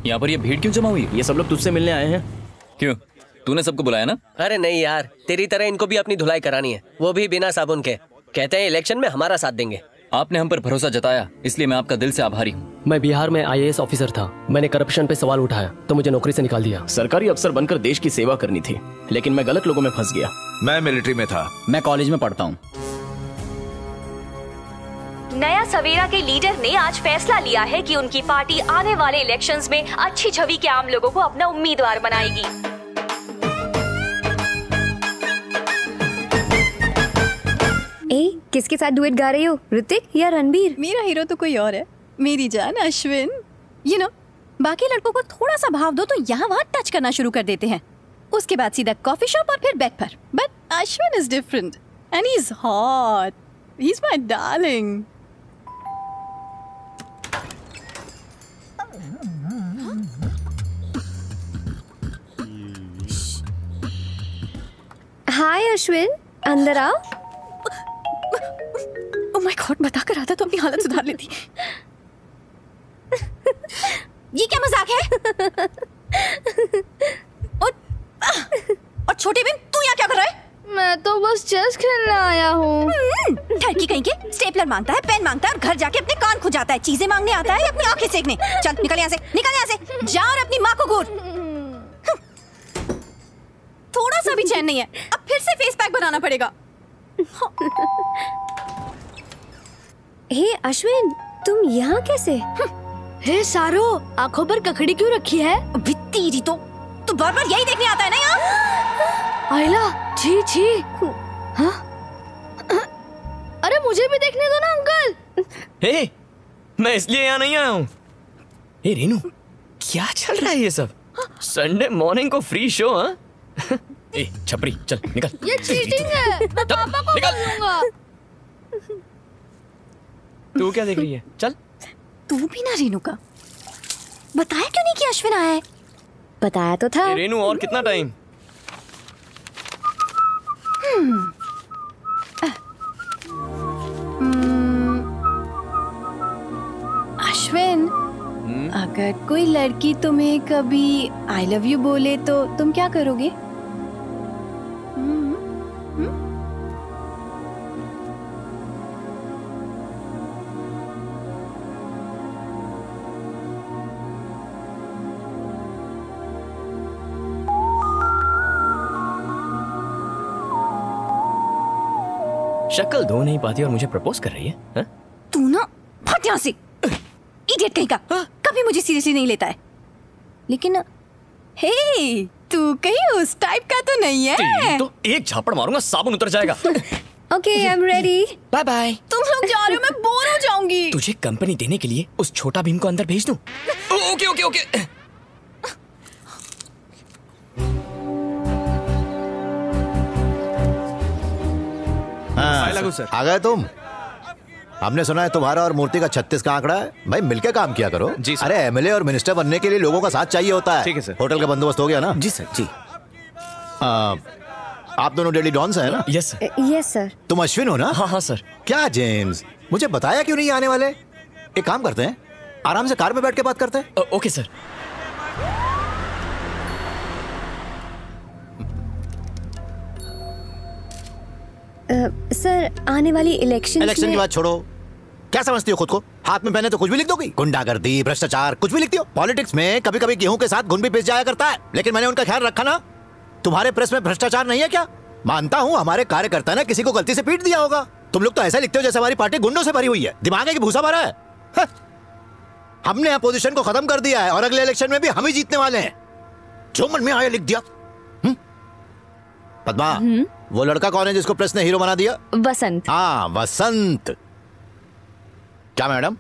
यहाँ पर ये भीड़ क्यों जमा हुई? ये सब लोग तुझसे मिलने आए हैं। क्यों, तूने सबको बुलाया ना? अरे नहीं यार, तेरी तरह इनको भी अपनी धुलाई करानी है, वो भी बिना साबुन के। कहते हैं इलेक्शन में हमारा साथ देंगे। आपने हम पर भरोसा जताया, इसलिए मैं आपका दिल से आभारी हूँ। मैं बिहार में IAS ऑफिसर था। मैंने करप्शन पे सवाल उठाया तो मुझे नौकरी से निकाल दिया। सरकारी अफसर बनकर देश की सेवा करनी थी, लेकिन मैं गलत लोगों में फंस गया। मैं मिलिट्री में था। मैं कॉलेज में पढ़ता हूँ। नया सवेरा के लीडर ने आज फैसला लिया है कि उनकी पार्टी आने वाले इलेक्शंस में अच्छी छवि के आम लोगों को अपना उम्मीदवार बनाएगी। किसके साथ डुएट गा रही हो, ऋतिक या रणबीर? मेरा हीरो तो कोई और है, मेरी जान अश्विन। यू नो, बाकी लड़कों को थोड़ा सा भाव दो तो यहाँ वहाँ टच करना शुरू कर देते हैं, उसके बाद सीधा कॉफी शॉप और फिर बेड पर। But Ashwin is different and he is hot. He is my darling. Hi Ashwin, अंदर आओ। ओह माय गॉड, बता कर आता तो अपनी हालत सुधार लेती। ये क्या मजाक है? और छोटी बहन, तू यहाँ क्या कर रहा है? मैं तो बस चेस खेलने आया हूँ। ठरकी कहीं के, स्टेपलर मांगता है, पेन मांगता है और घर जाके अपने कान खुजाता है। चीजें मांगने आता है या अपनी आंखें सेकने? चल निकल यहाँ से, निकल यहाँ से, जा और अपनी माँ को घूर। थोड़ा सा भी चैन नहीं है, अब फिर से फेस पैक बनाना पड़ेगा। हे अश्विन, तुम यहाँ कैसे? हे सारो, आंखों पर ककड़ी क्यों रखी है? अभी तेरी तो तू बार बार यही देखने आता है ना यहाँ? आइला, छी छी। हाँ? अरे मुझे भी देखने दो ना अंकल। हे, मैं इसलिए यहाँ नहीं आया हूँ। हे रेनू, क्या चल रहा है ये सब? संडे मॉर्निंग को फ्री शो? हाँ? ए छपरी, चल निकल। ये चीटिंग है, मैं पापा को बोलूंगा। तू क्या देख रही है? चल। तू भी ना रेनू का बताया क्यों नहीं कि अश्विन आया है? बताया तो था। रेनू, और कितना टाइम? अश्विन, अगर कोई लड़की तुम्हें कभी आई लव यू बोले तो तुम क्या करोगे? शक्ल धो नहीं पाती और मुझे प्रपोज कर रही है? हा? तू ना फट यहाँ से, इडियट कहीं का। कभी मुझे सीरियसली नहीं लेता है। लेकिन हे, तू कहीं उस टाइप का तो नहीं है? तो एक झापड़ मारूंगा, साबुन उतर जाएगा। Okay, I am ready. Bye bye. तुम लोग जा रहे हो, मैं बोर हो जाऊंगी। तुझे कंपनी देने के लिए उस छोटा भीम को अंदर भेज दूं? Okay okay okay. आ गए तुम? हमने सुना है तुम्हारा और मूर्ति का 36 का आंकड़ा है। भाई मिलके काम किया करो। जी सर। अरे एमएलए और मिनिस्टर बनने के लिए लोगों का साथ चाहिए होता है। ठीक है सर। होटल का बंदोबस्त हो गया ना? जी सर। जी। आप दोनों डेली डॉन्स हैं ना? Yes sir. Yes sir. तुम अश्विन हो ना? हाँ हाँ सर। क्या जेम्स, मुझे बताया क्यों नहीं आने वाले? एक काम करते हैं, आराम से कार में बैठ के बात करते हैं। Okay sir. सर आने वाली इलेक्शन की बात छोड़ो, क्या समझती हो खुद को? हाथ में पहने तो कुछ भी लिख दोगी? गुंडागर्दी, भ्रष्टाचार, कुछ भी लिखती हो। पॉलिटिक्स में कभी कभी गेहूं के साथ घुन भी पिस जाया करता है, लेकिन मैंने उनका ख्याल रखा ना। तुम्हारे प्रेस में भ्रष्टाचार नहीं है क्या? मानता हूँ हमारे कार्यकर्ता ने किसी को गलती से पीट दिया होगा। तुम लोग तो ऐसा लिखते हो जैसे हमारी पार्टी गुंडों से भरी हुई है। दिमाग है कि भूसा भरा है? हमने अपोजिशन को खत्म कर दिया है और अगले इलेक्शन में भी हम ही जीतने वाले हैं। जो मन में आया लिख दिया। पद्मा, वो लड़का कौन है जिसको प्रेस ने हीरो बना दिया? वसंत। हाँ, वसंत। क्या मैडम,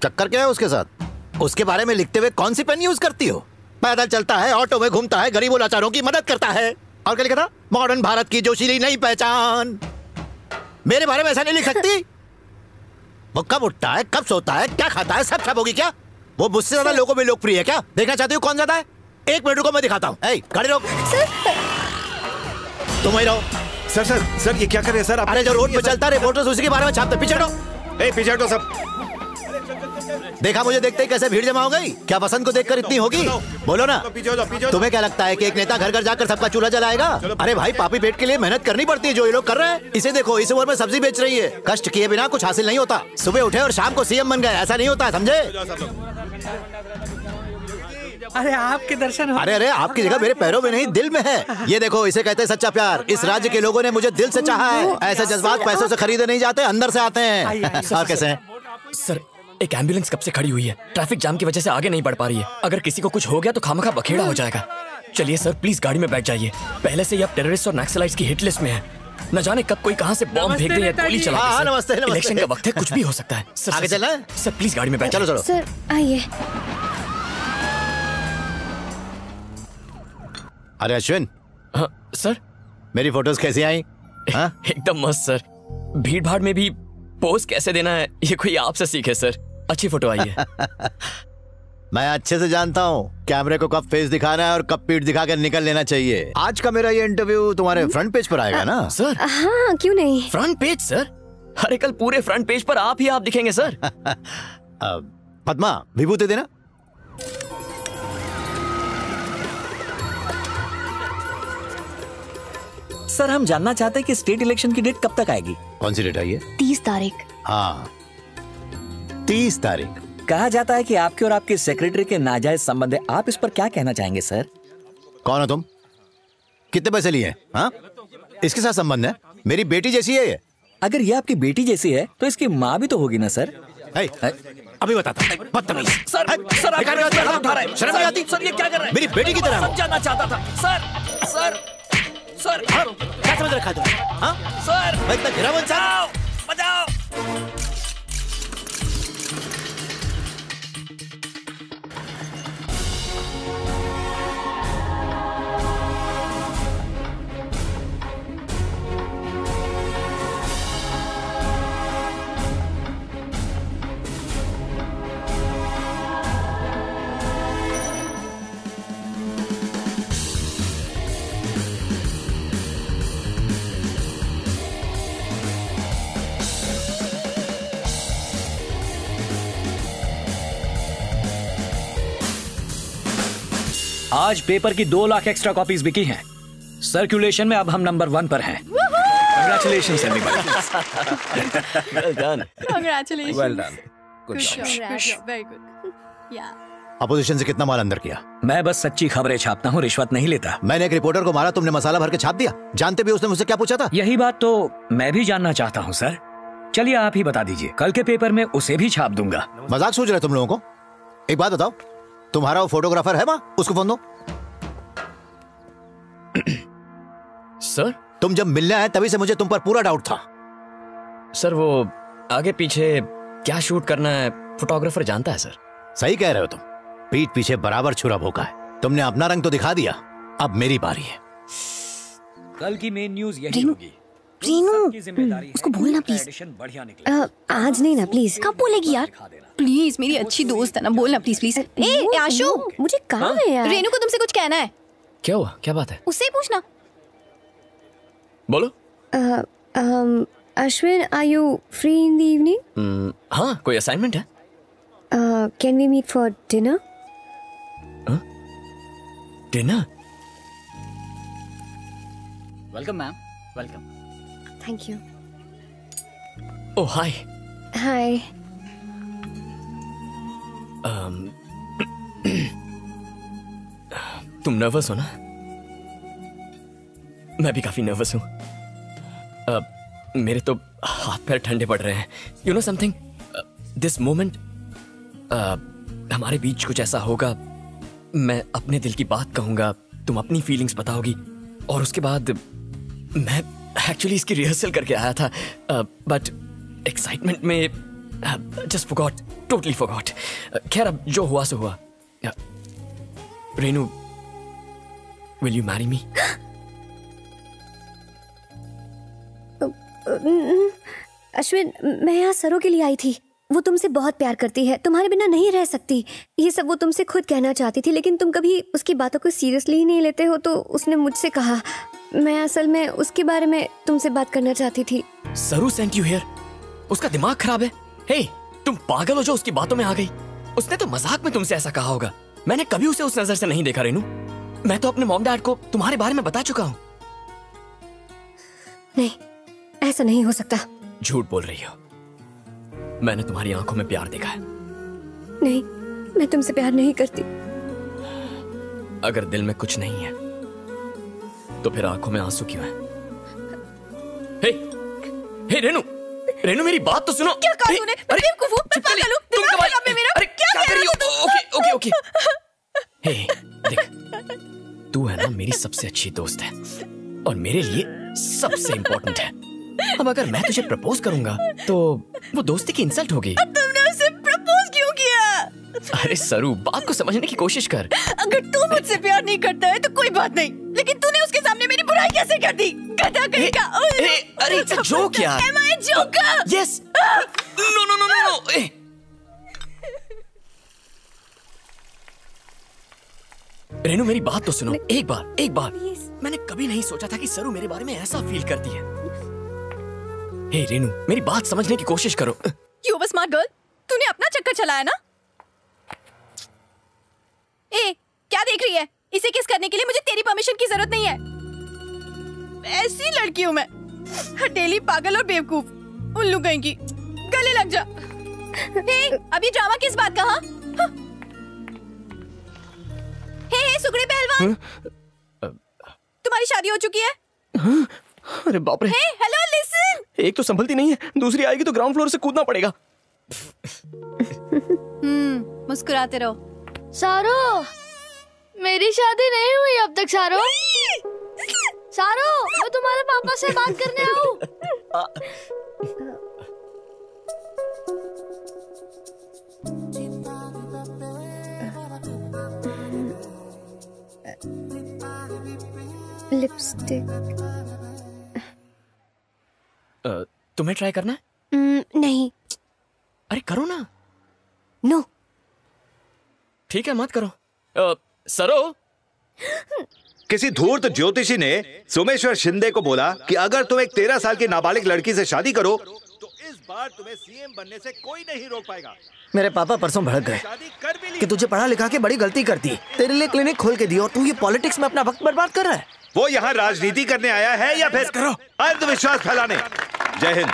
चक्कर क्या है उसके साथ? उसके बारे में लिखते हुए कौन सी पेन यूज करती हो? पैदल चलता है, ऑटो में घूमता है, गरीबों लाचारों की मदद करता है, और क्या लिखा था? मॉडर्न भारत की जोशीली नई पहचान। मेरे बारे में ऐसा नहीं लिख सकती। वो कब उठता है, कब सोता है, क्या खाता है, सब होगी क्या? वो मुझसे ज्यादा लोगों में लोकप्रिय है क्या? देखना चाहती हो कौन ज्यादा है? 1 मिनट रुको, मैं दिखाता हूँ। गाड़ी रोक। तुम वही रहो। सर ये क्या कर रहे हैं सर? अरे जो रोड पे चलता है रिपोर्टर्स उसी के बारे में छापते। पीछे हटो। पीछे हटो सब। देखा मुझे देखते ही कैसे भीड़ जमा हो गई? क्या वसंत को देखकर इतनी होगी? बोलो ना। तुम्हें क्या लगता है कि एक नेता घर घर जाकर सबका चूल्हा जलाएगा? अरे भाई, पापी पेट के लिए मेहनत करनी पड़ती है, जो ये लोग कर रहे हैं। इसे देखो, इस उम्र में सब्जी बेच रही है। कष्ट किए बिना कुछ हासिल नहीं होता। सुबह उठे और शाम को सीएम बन गए, ऐसा नहीं होता, समझे? अरे आपके दर्शन हो। अरे आपकी जगह मेरे पैरों में नहीं, दिल में है। ये देखो, इसे कहते हैं सच्चा प्यार। इस राज्य के लोगों ने मुझे दिल से चाहा है। ऐसे जज्बात पैसों से खरीदे नहीं जाते, अंदर से आते हैं। और कैसे हैं? सर, एक एम्बुलेंस कब से खड़ी हुई है, ट्रैफिक जाम की वजह से आगे नहीं बढ़ पा रही है। अगर किसी को कुछ हो गया तो खामखा बखेड़ा हो जाएगा। चलिए सर, प्लीज गाड़ी में बैठ जाइए। पहले से ही आप टेररिस्ट और नक्सलाइट्स की हिट लिस्ट में है। न जाने कब कोई कहां से बॉम्ब फेंक दे या गोली चला दे। हाँ, नमस्ते। इलेक्शन का वक्त है, कुछ भी हो सकता है। सर, आगे चलना? सर प्लीज गाड़ी में बैठ। चलो। सर आइए। अरे अश्विन। हाँ सर। मेरी फोटोज कैसी आई? एकदम मस्त सर। भीड़ भाड़ में भी पोज कैसे देना है, ये कोई आपसे सीखे सर। अच्छी फोटो आई है। मैं अच्छे से जानता हूँ कैमरे को कब फेस दिखाना है और कब पीठ दिखाकर निकल लेना चाहिए। आज का मेरा ये इंटरव्यू तुम्हारे फ्रंट पेज पर आएगा ना? सर हाँ, क्यों नहीं? Front page sir? अरे कल पूरे फ्रंट पेज पर आप दिखेंगे सर। पद्मा, विभूति देना। सर हम जानना चाहते हैं कि स्टेट इलेक्शन की डेट कब तक आएगी? कौन सी डेट आई है? 30 तारीख। हाँ, 30 तारीख। कहा जाता है कि आपके और आपके सेक्रेटरी के नाजायज संबंध है। आप इस पर क्या कहना चाहेंगे सर? कौन हो तुम? कितने पैसे लिए? हाँ, इसके साथ संबंध है? मेरी बेटी जैसी है ये। अगर ये आपकी बेटी जैसी है तो इसकी माँ भी तो होगी ना सर? अभी बताता। बदतमीज। सर आप उठा रहे हैं। शर्म नहीं आती? सर ये क्या कर रहे हैं? मेरी बेटी की तरह समझाना चाहता था। सर क्या समझ रखा है तुमने? हाँ सर, मैं इतना गिरा इंसान? बचाओ। आज पेपर की 2 लाख एक्स्ट्रा कॉपीज बिकी हैं। सर्कुलेशन में अब हम नंबर 1 पर हैं। Congratulations everybody. Well done. Congratulations. Well done. Good job. Very good. Yeah. Opposition से कितना माल अंदर किया? मैं बस सच्ची खबरें छापता हूँ, रिश्वत नहीं लेता। मैंने एक रिपोर्टर को मारा, तुमने मसाला भर के छाप दिया। जानते भी उसने मुझसे क्या पूछा था? यही बात तो मैं भी जानना चाहता हूँ सर। चलिए आप ही बता दीजिए, कल के पेपर में उसे भी छाप दूंगा। मजाक सोच रहे तुम लोगों को? एक बात बताओ, तुम्हारा वो फोटोग्राफर है वहाँ? उसको फोन दो। सर तुम जब मिलने आए तभी से मुझे तुम पर पूरा डाउट था। सर वो आगे पीछे क्या शूट करना है फोटोग्राफर जानता है सर। सही कह रहे हो तुम। पीठ पीछे बराबर छुरा भोंका है। तुमने अपना रंग तो दिखा दिया, अब मेरी बारी है। कल की मेन न्यूज यही होगी। रीनू, उसको बोलना प्लीज। आज नहीं ना प्लीज। कब बोलेगी यार? प्लीज, मेरी अच्छी दोस्त है ना, बोलना प्लीज। ए आशु, मुझे काम है यार। रेनू को तुमसे कुछ कहना है। क्या हुआ? क्या बात है? उससे ही पूछना। बोलो। Ashwin, are you free in the evening? हाँ, कोई असाइनमेंट है? Can we meet for dinner? Dinner? Welcome ma'am, welcome. Thank you. Oh hi. Hi. तुम नर्वस हो ना? मैं भी काफी नर्वस हूं। मेरे तो हाथ पैर ठंडे पड़ रहे हैं। You know something, this moment हमारे बीच कुछ ऐसा होगा, मैं अपने दिल की बात कहूंगा, तुम अपनी फीलिंग्स बताओगी, और उसके बाद मैं एक्चुअली इसकी रिहर्सल करके आया था, बट एक्साइटमेंट में जस्ट फॉरगॉट, टोटली फॉरगॉट। खैर, अब जो हुआ सो हुआ। Renu, will you marry me? Ashwin, मैं यहाँ सरो के लिए आई थी। वो तुमसे बहुत प्यार करती है, तुम्हारे बिना नहीं रह सकती। ये सब वो तुमसे खुद कहना चाहती थी, लेकिन तुम कभी उसकी बातों को सीरियसली ही नहीं लेते हो, तो उसने मुझसे कहा। मैं असल में उसके बारे में तुमसे बात करना चाहती थी। सरू सेंट यू हियर? उसका दिमाग खराब है। हे, तुम पागल हो जो उसकी बातों में आ गई? उसने तो मजाक में तुमसे ऐसा कहा होगा। मैंने कभी उसे उस नजर से नहीं देखा रेनू। मैं तो अपने मॉम डैड को तुम्हारे बारे में बता चुका हूँ। नहीं, ऐसा नहीं हो सकता। झूठ बोल रही हो। मैंने तुम्हारी आंखों में प्यार देखा है। नहीं, मैं तुमसे प्यार नहीं करती। अगर दिल में कुछ नहीं है तो फिर आंखों में आंसू क्यों है? हे रेनू, रेनू मेरी बात तो सुनो। क्या कहा तूने? मैं बेवकूफ हूं, मैं पागल हूं, दिमाग खराब है मेरा। क्या कह रही हो? ओके। हे देख, तू है ना मेरी सबसे अच्छी दोस्त है और मेरे लिए सबसे इम्पोर्टेंट है। अब अगर मैं तुझे प्रपोज करूंगा तो वो दोस्ती की इंसल्ट होगी। तुमने उसे प्रपोज क्यों किया? अरे सरू, बात को समझने की कोशिश कर। अगर तू मुझसे प्यार नहीं करता है तो कोई बात नहीं, लेकिन तूने उसके सामने मेरी बुराई कैसे कर दी? गधा कहीं का। अरे इट्स अ जोक यार। Am I a joker? Yes. No. Renu मेरी बात तो सुनो। एक बार। मैंने कभी नहीं सोचा था कि सरू मेरे बारे में ऐसा फील करती है। हे रेनू, मेरी बात समझने की कोशिश करो। You were smart girl. तूने अपना चक्कर चलाया ना? क्या देख रही है? इसे किस करने के लिए मुझे तेरी परमिशन की जरूरत नहीं है। ऐसी लड़की हूँ मैं, हटेली, पागल और बेवकूफ। उल्लू कहीं की। गले लग जा। अभी ड्रामा किस बात का? हे सुगड़े पहलवान, तुम्हारी शादी हो चुकी है? अरे बाप रे। Hello listen. एक तो संभलती नहीं है, दूसरी आएगी तो ग्राउंड फ्लोर से कूदना पड़ेगा। मुस्कुराते रहो। सारो, मेरी शादी नहीं हुई अब तक। सारो, मैं तुम्हारे पापा से बात करने आऊं? लिपस्टिक। तुम्हें ट्राई करना है? नहीं। अरे करो ना। नो। ठीक है, मत करो। सरो, किसी धूर्त ज्योतिषी ने सोमेश्वर शिंदे को बोला कि अगर तुम एक 13 साल की नाबालिग लड़की से शादी करो तो इस बार तुम्हें सीएम बनने से कोई नहीं रोक पाएगा। मेरे पापा परसों भड़क गए कि तुझे पढ़ा लिखा के बड़ी गलती कर दी, तेरे लिए क्लिनिक खोल के दी और तू ये पॉलिटिक्स में अपना वक्त बर्बाद कर रहा है। वो यहाँ राजनीति करने आया है या फिर अंधविश्वास फैलाने? जय हिंद।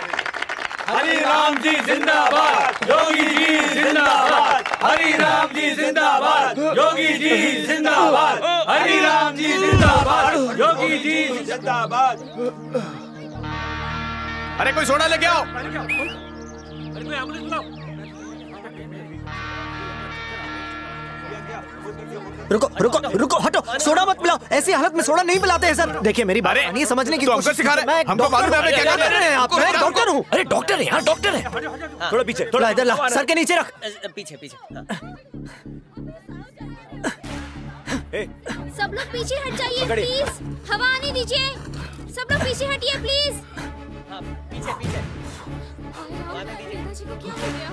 हरि राम जी जिंदाबाद, योगी जी जिंदाबाद। हरि राम जी जिंदाबाद, योगी जी जिंदाबाद। हरि राम जी जिंदाबाद, योगी जी जिंदाबाद। अरे कोई सोडा लेके आओ। रुको, हटो। सोडा मत पिलाओ, ऐसी हालत में सोडा नहीं पिलाते हैं सर। देखिए मेरी बात नहीं समझने की कोशिश सिखा रहे हैं। हमको मालूम है क्या कर रहे हैं आप। मैं डॉक्टर हूँ। अरे डॉक्टर है यार, डॉक्टर है। थोड़ा पीछे, थोड़ा इधर ला, सर के नीचे रख। पीछे। सब लोग पीछे हट जाइए प्लीज। हवा आने दीजिए। सब लोग पीछे हटिए प्लीज। पीछे। दादाजी को क्या हो गया?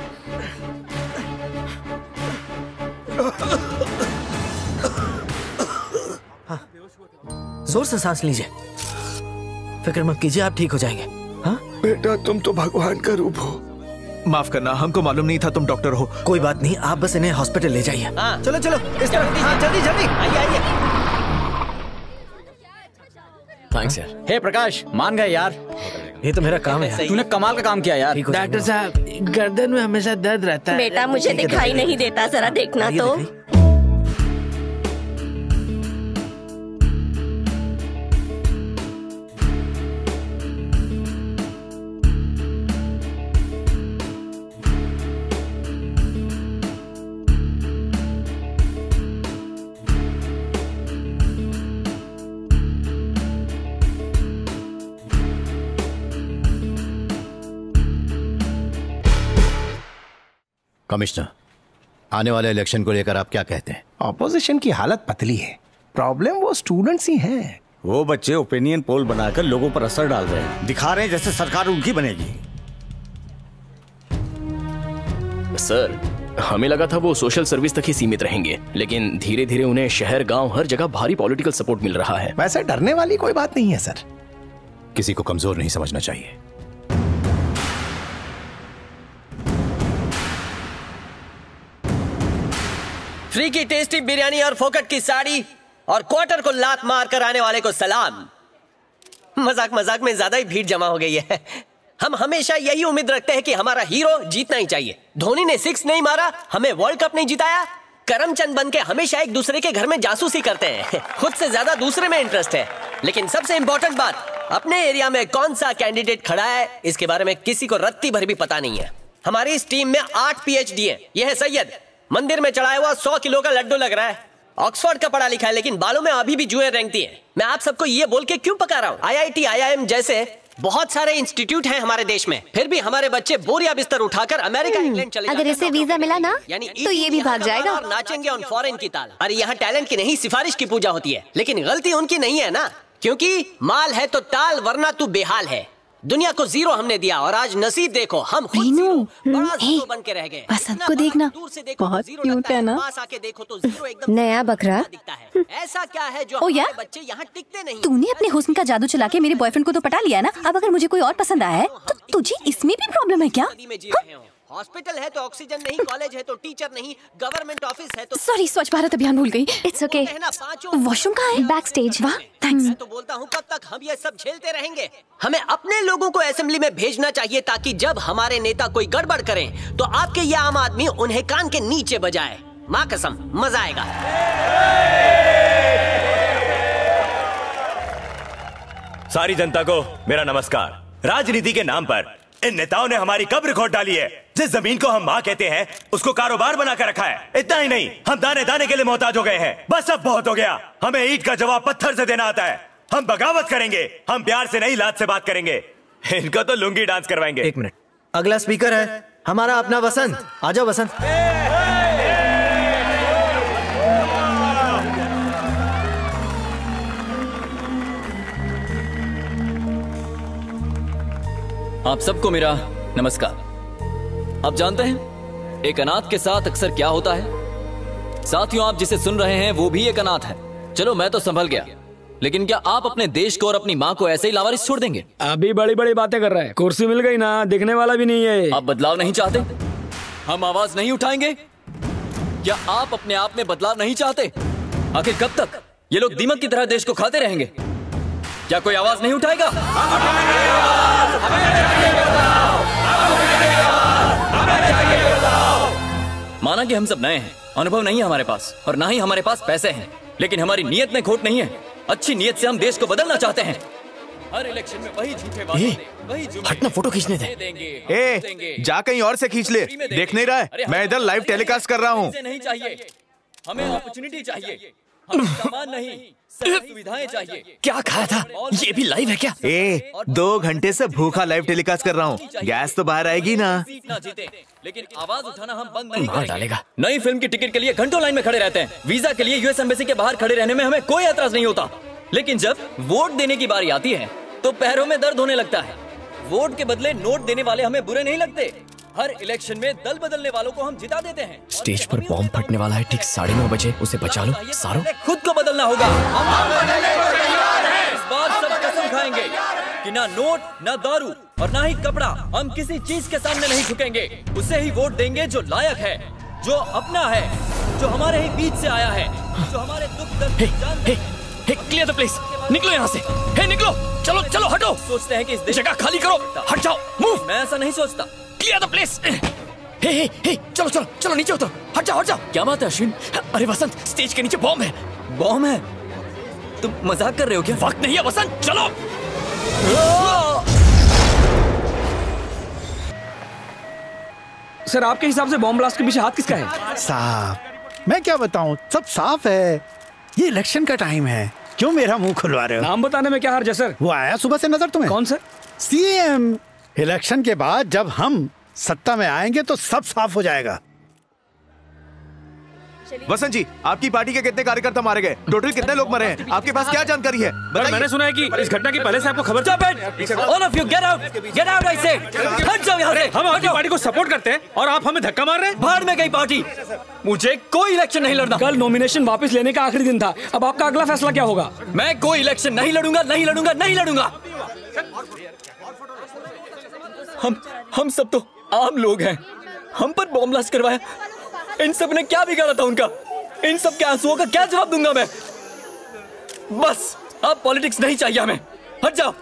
जोर से सांस लीजिए, फिक्र मत कीजिए, आप ठीक हो जाएंगे। हाँ बेटा, तुम तो भगवान का रूप हो। माफ करना, हमको मालूम नहीं था तुम डॉक्टर हो। कोई बात नहीं, आप बस इन्हें हॉस्पिटल ले जाइए। चलो इस तरफ। हाँ, जल्दी आइए। थैंक्स यार। हे प्रकाश, मान गए यार। ये तो मेरा काम है। तूने कमाल का काम किया यार। डॉक्टर साहब, गर्दन में हमेशा दर्द रहता है। बेटा मुझे दिखाई नहीं देता, जरा देखना तो। कमिश्नर, आने वाले इलेक्शन को लेकर आप क्या कहते हैं? ऑपोजिशन की हालत पतली है, प्रॉब्लम वो स्टूडेंट्स ही हैं। वो बच्चे ओपिनियन पोल बनाकर लोगों पर असर डाल रहे हैं, दिखा रहे हैं जैसे सरकार उनकी बनेगी। सर, हमें लगा था वो सोशल सर्विस तक ही सीमित रहेंगे, लेकिन धीरे धीरे उन्हें शहर गांव हर जगह भारी पॉलिटिकल सपोर्ट मिल रहा है। वैसे डरने वाली कोई बात नहीं है सर। किसी को कमजोर नहीं समझना चाहिए। फ्री की टेस्टी बिरयानी और फोकट की साड़ी और क्वार्टर को लात मार कर आने वाले को सलाम। मजाक मजाक में ज्यादा ही भीड़ जमा हो गई है। हम हमेशा यही उम्मीद रखते हैं कि हमारा हीरो जीतना ही चाहिए। धोनी ने 6 नहीं मारा, हमें वर्ल्ड कप नहीं जिताया। करमचंद बन के हमेशा एक दूसरे के घर में जासूसी करते हैं। खुद से ज्यादा दूसरे में इंटरेस्ट है। लेकिन सबसे इंपॉर्टेंट बात, अपने एरिया में कौन सा कैंडिडेट खड़ा है इसके बारे में किसी को रत्ती भर भी पता नहीं है। हमारी इस टीम में 8 PhD है। यह है सैयद, मंदिर में चढ़ाया हुआ 100 किलो का लड्डू लग रहा है। ऑक्सफोर्ड का पढ़ा लिखा है, लेकिन बालों में अभी भी जुएं रेंगती है। मैं आप सबको ये बोल के क्यों पका रहा हूँ? IIT, IIM जैसे बहुत सारे इंस्टीट्यूट हैं हमारे देश में, फिर भी हमारे बच्चे बोरिया बिस्तर उठाकर अमेरिका इंग्लैंड चले अगर इसे वीजा मिला ना यानी तो ये भी भाग जाएगा और नाचेंगे ऑन फॉरेन की ताल। अरे यहाँ टैलेंट की नहीं सिफारिश की पूजा होती है। लेकिन गलती उनकी नहीं है ना, क्योंकि माल है तो टाल, वरना तू बेहाल है। दुनिया को 0 हमने दिया और आज नसीब देखो, हम खुद बड़ा 0 बन के रह गए। बसंत को देखना, बहुत क्यूट है ना। पास आके देखो तो 0 एकदम नया बकरा दिखता है। ऐसा क्या है जो हमारे बच्चे यहाँ टिकते नहीं? तूने अपने हुस्न का जादू चला के मेरे बॉयफ्रेंड को तो पटा लिया ना। अब अगर मुझे कोई और पसंद आया है तो तुझे इसमें भी प्रॉब्लम है क्या? हॉस्पिटल है तो ऑक्सीजन नहीं, कॉलेज है तो टीचर नहीं, गवर्नमेंट ऑफिस है तो सॉरी, स्वच्छ भारत अभियान भूल गई। It's okay. वॉशरूम कहाँ है? Back stage. वाह, थैंक्स। मैं तो बोलता हूँ कब तक हम ये सब झेलते रहेंगे? हमें अपने लोगों को असेंबली में भेजना चाहिए ताकि जब हमारे नेता कोई गड़बड़ करें तो आपके ये आम आदमी उन्हें कान के नीचे बजाए। माँ कसम, मजा आएगा। सारी जनता को मेरा नमस्कार। राजनीति के नाम पर इन नेताओं ने हमारी कब्र खोद डाली है। जिस जमीन को हम माँ कहते हैं उसको कारोबार बना कर रखा है। इतना ही नहीं, हम दाने दाने के लिए मोहताज हो गए हैं। बस अब बहुत हो गया। हमें ईंट का जवाब पत्थर से देना आता है। हम बगावत करेंगे, हम प्यार से नहीं लात से बात करेंगे। इनको तो लुंगी डांस करवाएंगे। 1 मिनट, अगला स्पीकर है हमारा अपना वसंत। आ जाओ वसंत। आप सबको मेरा नमस्कार। आप जानते हैं एक अनाथ के साथ अक्सर क्या होता है? साथियों, आप जिसे सुन रहे हैं वो भी एक अनाथ है। चलो मैं तो संभल गया, लेकिन क्या आप अपने देश को और अपनी माँ को ऐसे ही लावारिस छोड़ देंगे? अभी बड़ी बड़ी बातें कर रहा है। कुर्सी मिल गई ना, दिखने वाला भी नहीं है। आप बदलाव नहीं चाहते? हम आवाज नहीं उठाएंगे? क्या आप अपने आप में बदलाव नहीं चाहते? आखिर कब तक ये लोग दीमक की तरह देश को खाते रहेंगे? क्या कोई आवाज नहीं उठाएगा? माना कि हम सब नए हैं, अनुभव नहीं है हमारे पास और ना ही हमारे पास पैसे हैं, लेकिन हमारी नीयत में खोट नहीं है। अच्छी नीयत से हम देश को बदलना चाहते हैं। हर इलेक्शन में वही झूठे वादे, वही हटना, फोटो खींचने दे। जा कहीं और से खींच ले, देख नहीं रहा है? मैं इधर लाइव टेलीकास्ट कर रहा हूँ। नहीं चाहिए, हमें अपॉर्चुनिटी चाहिए, हमें सामान नहीं, सुविधाएं चाहिए। क्या खाया था? ये भी लाइव है क्या? 2 घंटे से भूखा लाइव टेलीकास्ट कर रहा हूँ। गैस तो बाहर आएगी ना। लेकिन आवाज उठाना हम बंद नहीं करेंगे। नई फिल्म की टिकट के लिए घंटों लाइन में खड़े रहते हैं। वीजा के लिए यूएस एम्बेसी के बाहर खड़े रहने में हमें कोई एतराज नहीं होता। लेकिन जब वोट देने की बारी आती है तो पैरों में दर्द होने लगता है। वोट के बदले नोट देने वाले हमें बुरे नहीं लगते। हर इलेक्शन में दल बदलने वालों को हम जिता देते हैं। स्टेज पर बॉम्ब फटने वाला है ठीक 9:30 बजे, उसे बचा लो सारो। खुद को बदलना होगा। इस बार सब कसम खाएंगे कि ना नोट, ना दारू और ना ही कपड़ा, हम किसी चीज के सामने नहीं झुकेंगे। उसे ही वोट देंगे जो लायक है, जो अपना है, जो हमारे ही बीच से आया है, जो हमारे दुख दर्द जानता है। Clear the place. निकलो यहाँ से। हे निकलो, चलो चलो हटो। सोचते हैं कि इस जगह खाली करो, हट जाओ, मूव। मैं ऐसा नहीं सोचता। Clear the place. हे चलो चलो चलो नीचे उतरो, हट जाओ हट जाओ। क्या बात है अश्विन? अरे वसंत, स्टेज के नीचे बॉम्ब है। बॉम्ब है? तुम मजाक कर रहे हो क्या? वक्त नहीं है वसंत, चलो। सर आपके हिसाब से बॉम्ब ब्लास्ट के पीछे हाथ किसका है? साहब मैं क्या बताऊं, सब साफ है। ये इलेक्शन का टाइम है, क्यों मेरा मुंह खुलवा रहे हो? नाम बताने में क्या हर्ज है सर? वो आया सुबह से नजर तुम्हें? कौन सर? सीएम। इलेक्शन के बाद जब हम सत्ता में आएंगे तो सब साफ हो जाएगा। वसंत जी, आपकी पार्टी के कितने कार्यकर्ता मारे गए? टोटल कितने लोग मरे हैं? आपके पास क्या जानकारी है? मैंने सुना है कि इस घटना की पहले से आपको खबर। All of you get out! Get out, I say! हट जाओ यहाँ से। हम आपकी पार्टी को सपोर्ट करते हैं और आप हमें धक्का मार रहे हैं। भाड़ में गई पार्टी। मुझे कोई इलेक्शन नहीं लड़ना। कल नॉमिनेशन वापस लेने का आखिरी दिन था, अब आपका अगला फैसला क्या होगा? मैं कोई इलेक्शन नहीं लड़ूंगा, नहीं लड़ूंगा, नहीं लड़ूंगा। हम सब तो आम लोग हैं। हम पर बॉम्ब ब्लास्ट करवाया, इन सब ने क्या बिगाड़ा था उनका? इन सब के आंसुओं का क्या जवाब दूंगा मैं? बस अब पॉलिटिक्स नहीं चाहिए हमें। हट जाओ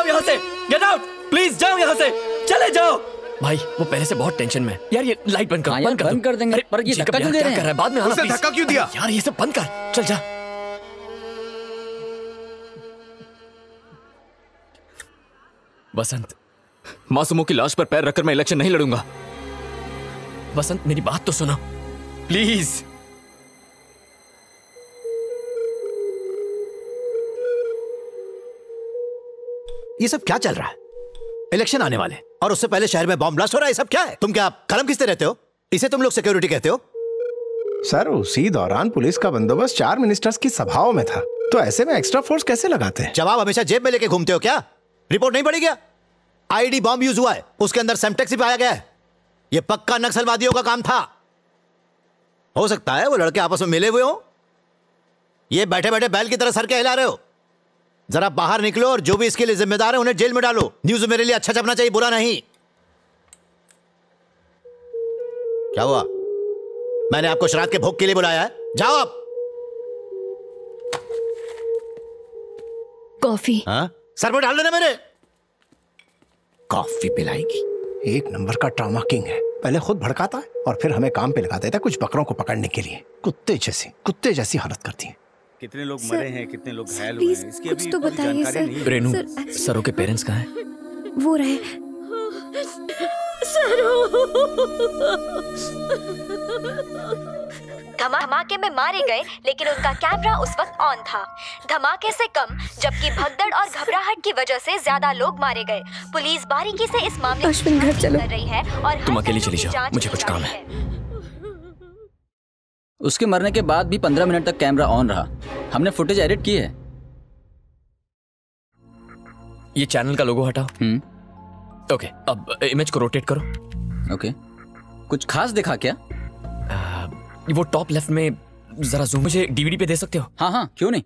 यहाँ से। गेट आउट प्लीज, जाओ यहाँ से, चले जाओ। भाई वो पहले से बहुत टेंशन में। यार ये लाइट बंद कर, बंद कर देंगे। पर ये धक्का क्यों दे रहे हैं? बाद में आना। उसने धक्का क्यों दिया? यार ये सब बंद कर, चल जा। वसंत, मासूमों की लाश पर पैर रखकर मैं इलेक्शन नहीं लड़ूंगा। वसंत मेरी बात तो सुनो प्लीज। ये सब क्या चल रहा है? इलेक्शन आने वाले और उससे पहले शहर में बॉम्ब ब्लास्ट हो रहा है। ये सब क्या है? तुम क्या कलम खींचते रहते हो? इसे तुम लोग सिक्योरिटी कहते हो? सर उसी दौरान पुलिस का बंदोबस्त 4 मिनिस्टर्स की सभाओं में था, तो ऐसे में एक्स्ट्रा फोर्स कैसे लगाते हैं? जवाब हमेशा जेब में लेके घूमते हो क्या? रिपोर्ट नहीं पड़ी क्या? आईडी बॉम्ब यूज हुआ है, उसके अंदर सेम्टेक्स भी पाया गया है। यह पक्का नक्सलवादियों का काम था। हो सकता है वो लड़के आपस में मिले हुए हो। ये बैठे बैठे बैल की तरह सर के हिला रहे हो। जरा बाहर निकलो और जो भी इसके लिए जिम्मेदार है उन्हें जेल में डालो। न्यूज मेरे लिए अच्छा छपना चाहिए, बुरा नहीं। क्या हुआ? मैंने आपको श्राद्ध के भोग के लिए बुलाया है, जाओ आप। कॉफी। हाँ? सर पर डाल देना मेरे। कॉफी पिलाएगी। एक नंबर का ट्रॉमा किंग है। पहले खुद भड़काता है और फिर हमें काम पे लगा देता है कुछ बकरों को पकड़ने के लिए। कुत्ते जैसी हालत करती है। कितने लोग मरे हैं, कितने लोग घायल हुए हैं, इसकी अभी कोई जानकारी नहीं है। रेनू, सरों के पेरेंट्स कहाँ हैं? वो रहे। धमाके में मारे गए, लेकिन उनका कैमरा उस वक्त ऑन था। धमाके से कम, जबकि भगदड़ और घबराहट की वजह से ज्यादा लोग मारे गए। पुलिस बारीकी से इस मामले अश्विन घर चलो। कर रही है और तुम अकेली चली जाओ, मुझे कुछ काम है। उसके मरने के बाद भी 15 मिनट तक कैमरा ऑन रहा। हमने फुटेज एडिट की है। ये चैनल का लोगो हटाओ। ओके, अब इमेज को रोटेट करो। ओके, कुछ खास दिखा क्या? वो टॉप लेफ्ट में जरा जूम। मुझे डीवीडी पे दे सकते हो? हाँ, क्यों नहीं।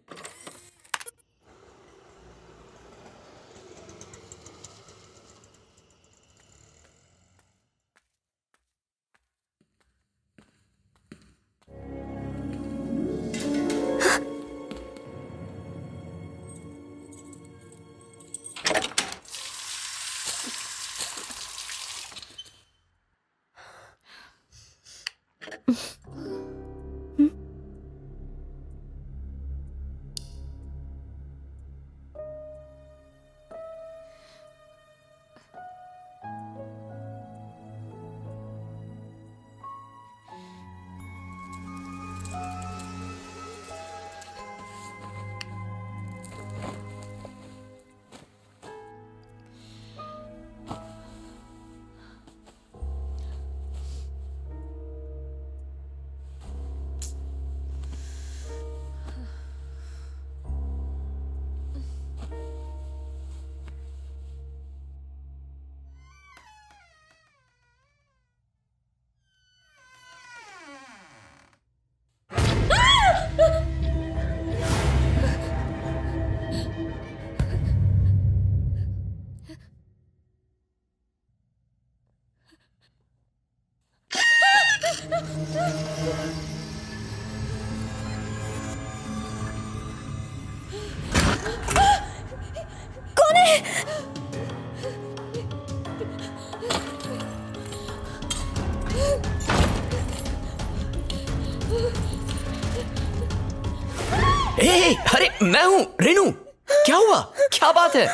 अरे मैं हूँ रेनू। क्या हुआ? क्या बात है?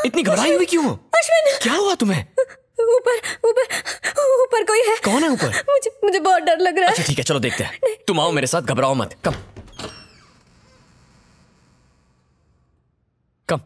इतनी घबराई हुई क्यों हो? अश्विन, क्या हुआ तुम्हें? ऊपर ऊपर ऊपर कोई है। कौन है ऊपर? मुझे बहुत डर लग रहा है। अच्छा ठीक है, चलो देखते हैं। तुम आओ मेरे साथ, घबराओ मत। कम कम।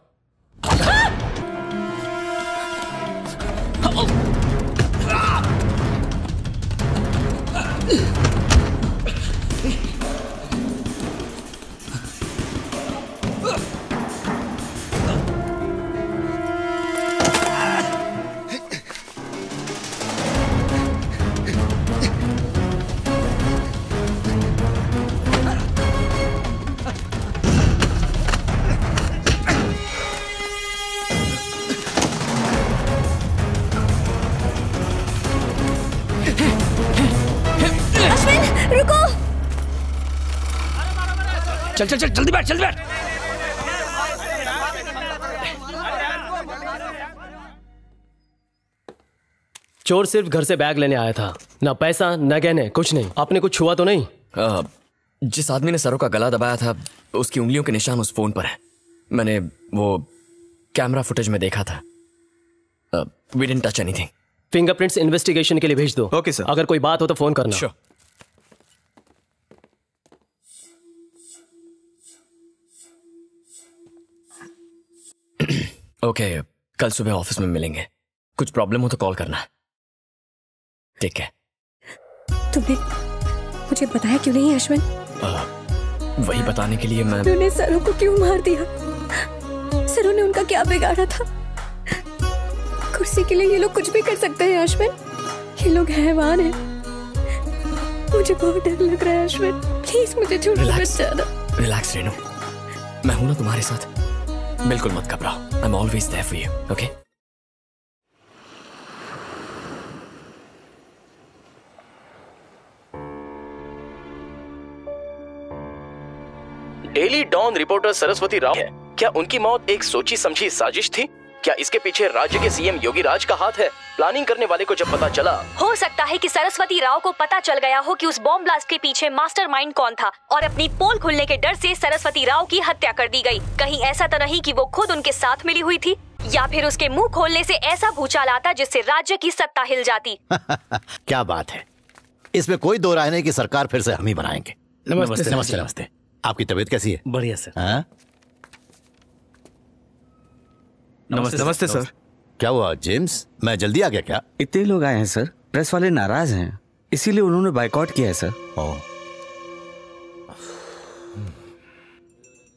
रुको। चल चल चल, जल्दी बैठ, जल्दी बैठ। चोर सिर्फ घर से बैग लेने आया था, ना पैसा ना गहने, कुछ नहीं। आपने कुछ छुआ तो नहीं? जिस आदमी ने सरों का गला दबाया था उसकी उंगलियों के निशान उस फोन पर है। मैंने वो कैमरा फुटेज में देखा था। We didn't touch anything. Fingerprints investigation के लिए भेज दो। Okay sir. अगर कोई बात हो तो फोन करना। Sure. ओके, कल सुबह ऑफिस में मिलेंगे। कुछ प्रॉब्लम हो तो कॉल करना। ठीक है। तुमने मुझे बताया क्यों नहीं अश्विन? वही बताने के लिए मैं। उन्होंने सरों को क्यों मार दिया? सरों ने उनका क्या बिगाड़ा था? कुर्सी के लिए ये लोग कुछ भी कर सकते हैं अश्विन। ये लोग हैवान हैं। मुझे बहुत डर लग रहा है अश्विन, प्लीज मुझे छोड़ मत जाना। रिलैक्स रेनू, मैं हूं ना तुम्हारे साथ। बिल्कुल मत घबराओ। I am always there for you. Okay? Daily Don reporter Saraswati Rao है। क्या उनकी मौत एक सोची समझी साजिश थी? क्या इसके पीछे राज्य के सीएम योगी राज का हाथ है? प्लानिंग करने वाले को जब पता चला, हो सकता है कि सरस्वती राव को पता चल गया हो कि उस बॉम्ब ब्लास्ट के पीछे मास्टरमाइंड कौन था और अपनी पोल खुलने के डर से सरस्वती राव की हत्या कर दी गई। कहीं ऐसा तो नहीं कि वो खुद उनके साथ मिली हुई थी, या फिर उसके मुंह खोलने से ऐसा भूचाल आता जिससे राज्य की सत्ता हिल जाती। क्या बात है, इसमें कोई दो राय नहीं कि सरकार फिर से हम ही बनाएंगे। नमस्ते। नमस्ते नमस्ते। आपकी तबीयत कैसी है? बढ़िया सर। हाँ? नमस्ते सर। क्या हुआ जेम्स, मैं जल्दी आ गया क्या? इतने लोग आए हैं सर, प्रेस वाले नाराज हैं, इसीलिए उन्होंने बायकॉट किया है सर।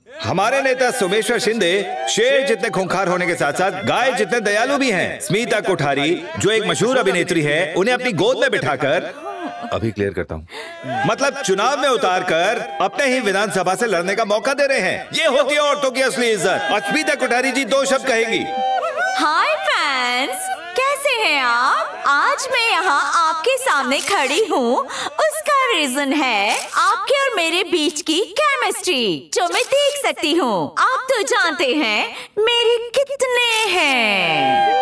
हमारे नेता सोमेश्वर शिंदे शेर जितने खूंखार होने के साथ साथ गाय जितने दयालु भी हैं। स्मिता कोठारी जो एक मशहूर अभिनेत्री है, उन्हें अपनी गोद में बिठाकर, अभी क्लियर करता हूँ, मतलब चुनाव में उतारकर अपने ही विधानसभा से लड़ने का मौका दे रहे हैं। ये होती है औरतों की असली इज्जत। और स्मिता कोठारी जी 2 शब्द कहेंगी। हाय फैंस, कैसे हैं आप? आज मैं यहाँ आपके सामने खड़ी हूँ, उसका रीजन है आपके और मेरे बीच की केमिस्ट्री जो मैं देख सकती हूँ। आप तो जानते हैं मेरे कितने हैं।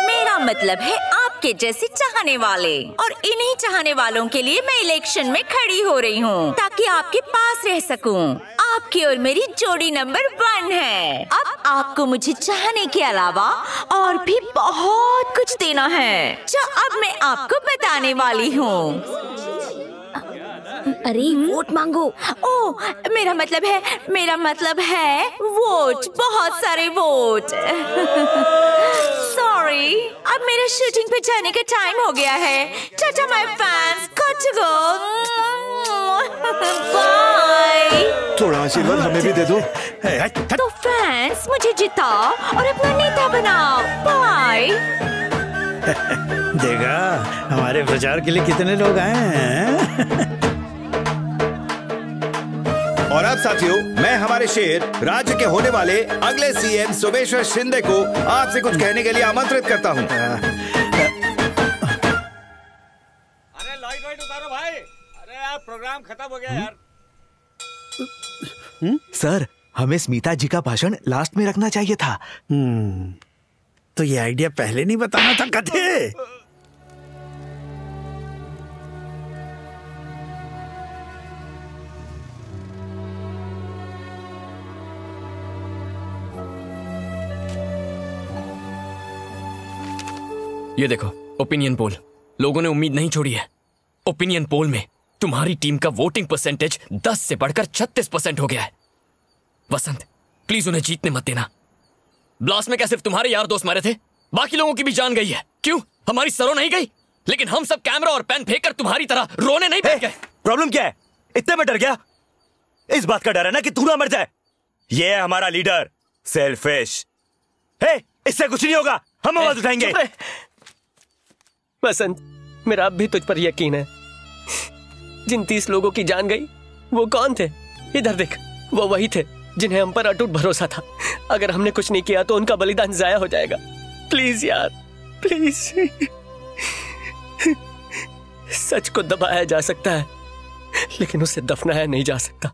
मेरा मतलब है आपके जैसे चाहने वाले, और इन्हीं चाहने वालों के लिए मैं इलेक्शन में खड़ी हो रही हूँ ताकि आपके पास रह सकूँ। आपकी और मेरी जोड़ी नंबर 1 है। अब आपको मुझे चाहने के अलावा और भी बहुत कुछ देना है जो अब मैं आपको बताने वाली हूँ। अरे वोट मांगो। ओह, मेरा मतलब है वोट, बहुत सारे वोट। सॉरी, अब मेरा शूटिंग पे जाने का टाइम हो गया है। Tata my fans, got to go, bye. थोड़ा आशीर्वाद हमें भी दे दो। तो फैंस, मुझे जिताओ और अपना नेता बनाओ। बाय। देखा, हमारे प्रचार के लिए कितने लोग आए हैं। और अब साथियों, मैं हमारे शेर राज्य के होने वाले अगले सीएम सोमेश्वर शिंदे को आपसे कुछ कहने के लिए आमंत्रित करता हूं। अरे लाइट उतारो भाई। अरे यार, प्रोग्राम खत्म हो गया यार। सर, हमें स्मिता जी का भाषण लास्ट में रखना चाहिए था। तो ये आइडिया पहले नहीं बताना था कथे। ये देखो ओपिनियन पोल, लोगों ने उम्मीद नहीं छोड़ी है। ओपिनियन पोल में तुम्हारी टीम का वोटिंग परसेंटेज 10 से बढ़कर 36% हो गया है। वसंत प्लीज उन्हें जीतने मत देना। ब्लास्ट में क्या सिर्फ तुम्हारे यार दोस्त मारे थे? बाकी लोगों की भी जान गई है। क्यों हमारी सरों नहीं गई? लेकिन हम सब कैमरा और पेन फेंक कर तुम्हारी तरह रोने नहीं बैठ गए। प्रॉब्लम क्या है? इतने में डर गया? इस बात का डर है ना कि तू ना मर जाए। ये है हमारा लीडर सेल्फिश। इससे कुछ नहीं होगा, हम आवाज उठाएंगे। वसंत, मेरा अब भी तुझ पर यकीन है। जिन 30 लोगों की जान गई वो कौन थे? इधर देख, वो वही थे जिन्हें हम पर अटूट भरोसा था। अगर हमने कुछ नहीं किया तो उनका बलिदान जाया हो जाएगा। प्लीज यार, प्लीज। सच को दबाया जा सकता है लेकिन उसे दफनाया नहीं जा सकता।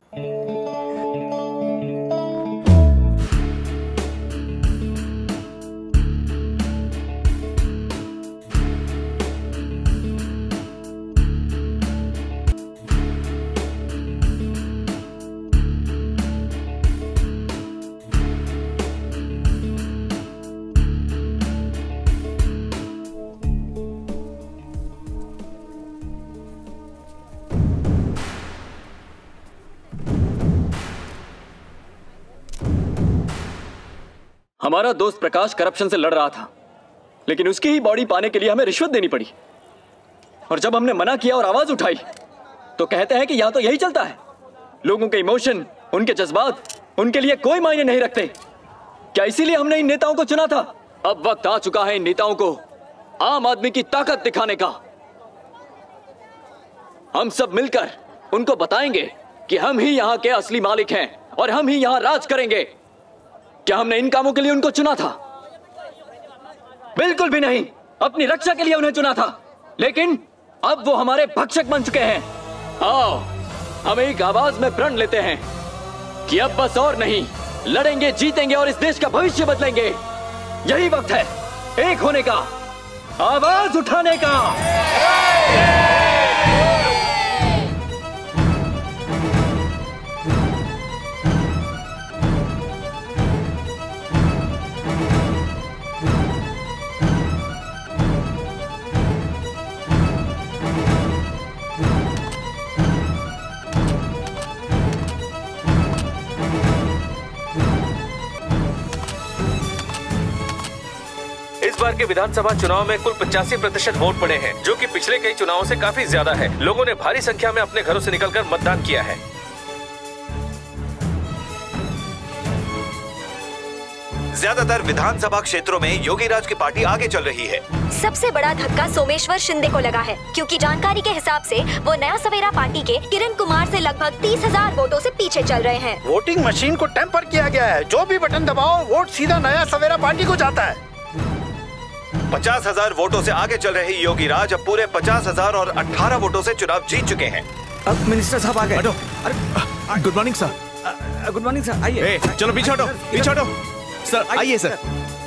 हमारा दोस्त प्रकाश करप्शन से लड़ रहा था, लेकिन उसकी ही बॉडी पाने के लिए हमें रिश्वत देनी पड़ी। और जब हमने मना किया और आवाज उठाई तो कहते हैं कि यहां तो यही चलता है। लोगों के इमोशन, उनके जज्बात उनके लिए कोई मायने नहीं रखते। क्या इसीलिए हमने इन नेताओं को चुना था? अब वक्त आ चुका है इन नेताओं को आम आदमी की ताकत दिखाने का। हम सब मिलकर उनको बताएंगे कि हम ही यहां के असली मालिक हैं और हम ही यहां राज करेंगे। क्या हमने इन कामों के लिए उनको चुना था? बिल्कुल भी नहीं। अपनी रक्षा के लिए उन्हें चुना था, लेकिन अब वो हमारे भक्षक बन चुके हैं। आओ हम एक आवाज में प्रण लेते हैं कि अब बस और नहीं, लड़ेंगे, जीतेंगे और इस देश का भविष्य बदलेंगे। यही वक्त है एक होने का, आवाज उठाने का। इस बार के विधानसभा चुनाव में कुल 85% वोट पड़े हैं, जो कि पिछले कई चुनावों से काफी ज्यादा है। लोगों ने भारी संख्या में अपने घरों से निकलकर मतदान किया है। ज्यादातर विधानसभा क्षेत्रों में योगीराज की पार्टी आगे चल रही है। सबसे बड़ा धक्का सोमेश्वर शिंदे को लगा है, क्योंकि जानकारी के हिसाब से वो नया सवेरा पार्टी के किरण कुमार से लगभग 30,000 वोटों से पीछे चल रहे हैं। वोटिंग मशीन को टेम्पर किया गया है। जो भी बटन दबाओ वोट सीधा नया सवेरा पार्टी को जाता है। 50,000 वोटों से आगे चल रही योगीराज अब पूरे 50,000 और 18 वोटों से चुनाव जीत चुके हैं। अब मिनिस्टर साहब आ गए। अरे good morning sir. Good morning sir, आइए। चलो पीछे हटो, पीछे हटो। सर आइए सर।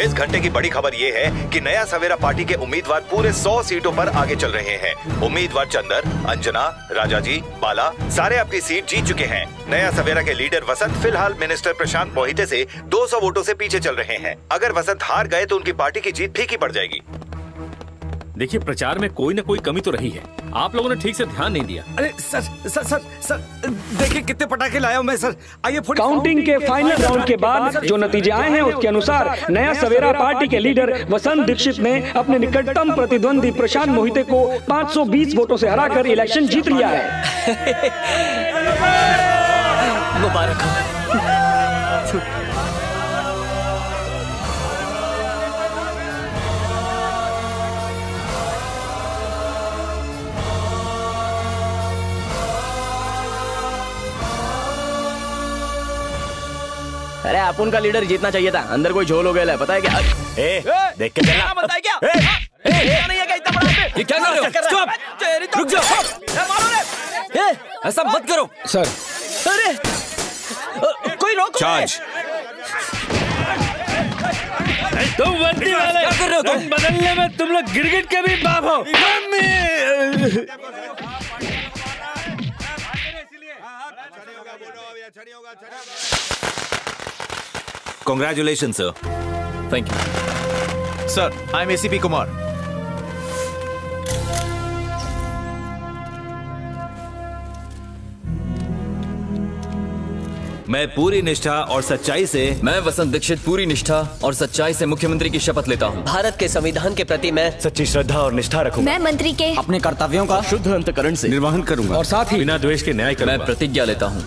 इस घंटे की बड़ी खबर ये है कि नया सवेरा पार्टी के उम्मीदवार पूरे 100 सीटों पर आगे चल रहे हैं। उम्मीदवार चंदर, अंजना, राजाजी, बाला सारे अपनी सीट जीत चुके हैं। नया सवेरा के लीडर वसंत फिलहाल मिनिस्टर प्रशांत मोहिते से 200 वोटों से पीछे चल रहे हैं। अगर वसंत हार गए तो उनकी पार्टी की जीत फीकी पड़ जाएगी। देखिए, प्रचार में कोई न कोई कमी तो रही है। आप लोगों ने ठीक से ध्यान नहीं दिया। अरे सर सर सर सर देखिए कितने पटाखे लाया हूं मैं सर। आइए काउंटिंग के फाइनल राउंड के बाद जो नतीजे आए हैं उसके अनुसार नया सवेरा पार्टी के लीडर वसंत दीक्षित ने अपने निकटतम प्रतिद्वंदी प्रशांत मोहिते को 520 वोटों से हराकर इलेक्शन जीत लिया है। मुबारक हो। अरे अपन का लीडर जीतना चाहिए था। अंदर कोई झोल हो गया, पता है क्या? देख के चलना। बताए क्या? नहीं है क्या इतना बड़ा? ये क्या कर रहे हो? स्टॉप! रुक जाओ। ऐसा मत करो सर। अरे कोई रोको। चार्ज। तुम वर्दी वाले क्या कर रहे हो? तुम बदलने में तुम लोग गिरगिट के भी बाप हो। Congratulations, sir. Thank you. Sir, I'm ACP Kumar. मैं पूरी निष्ठा और सच्चाई से मैं वसंत दीक्षित पूरी निष्ठा और सच्चाई से मुख्यमंत्री की शपथ लेता हूँ। भारत के संविधान के प्रति मैं सच्ची श्रद्धा और निष्ठा रखूंगा। मैं मंत्री के अपने कर्तव्यों का शुद्ध अंतकरण से निर्वहन करूंगा और साथ ही बिना द्वेष के न्याय करूंगा। मैं प्रतिज्ञा लेता हूँ।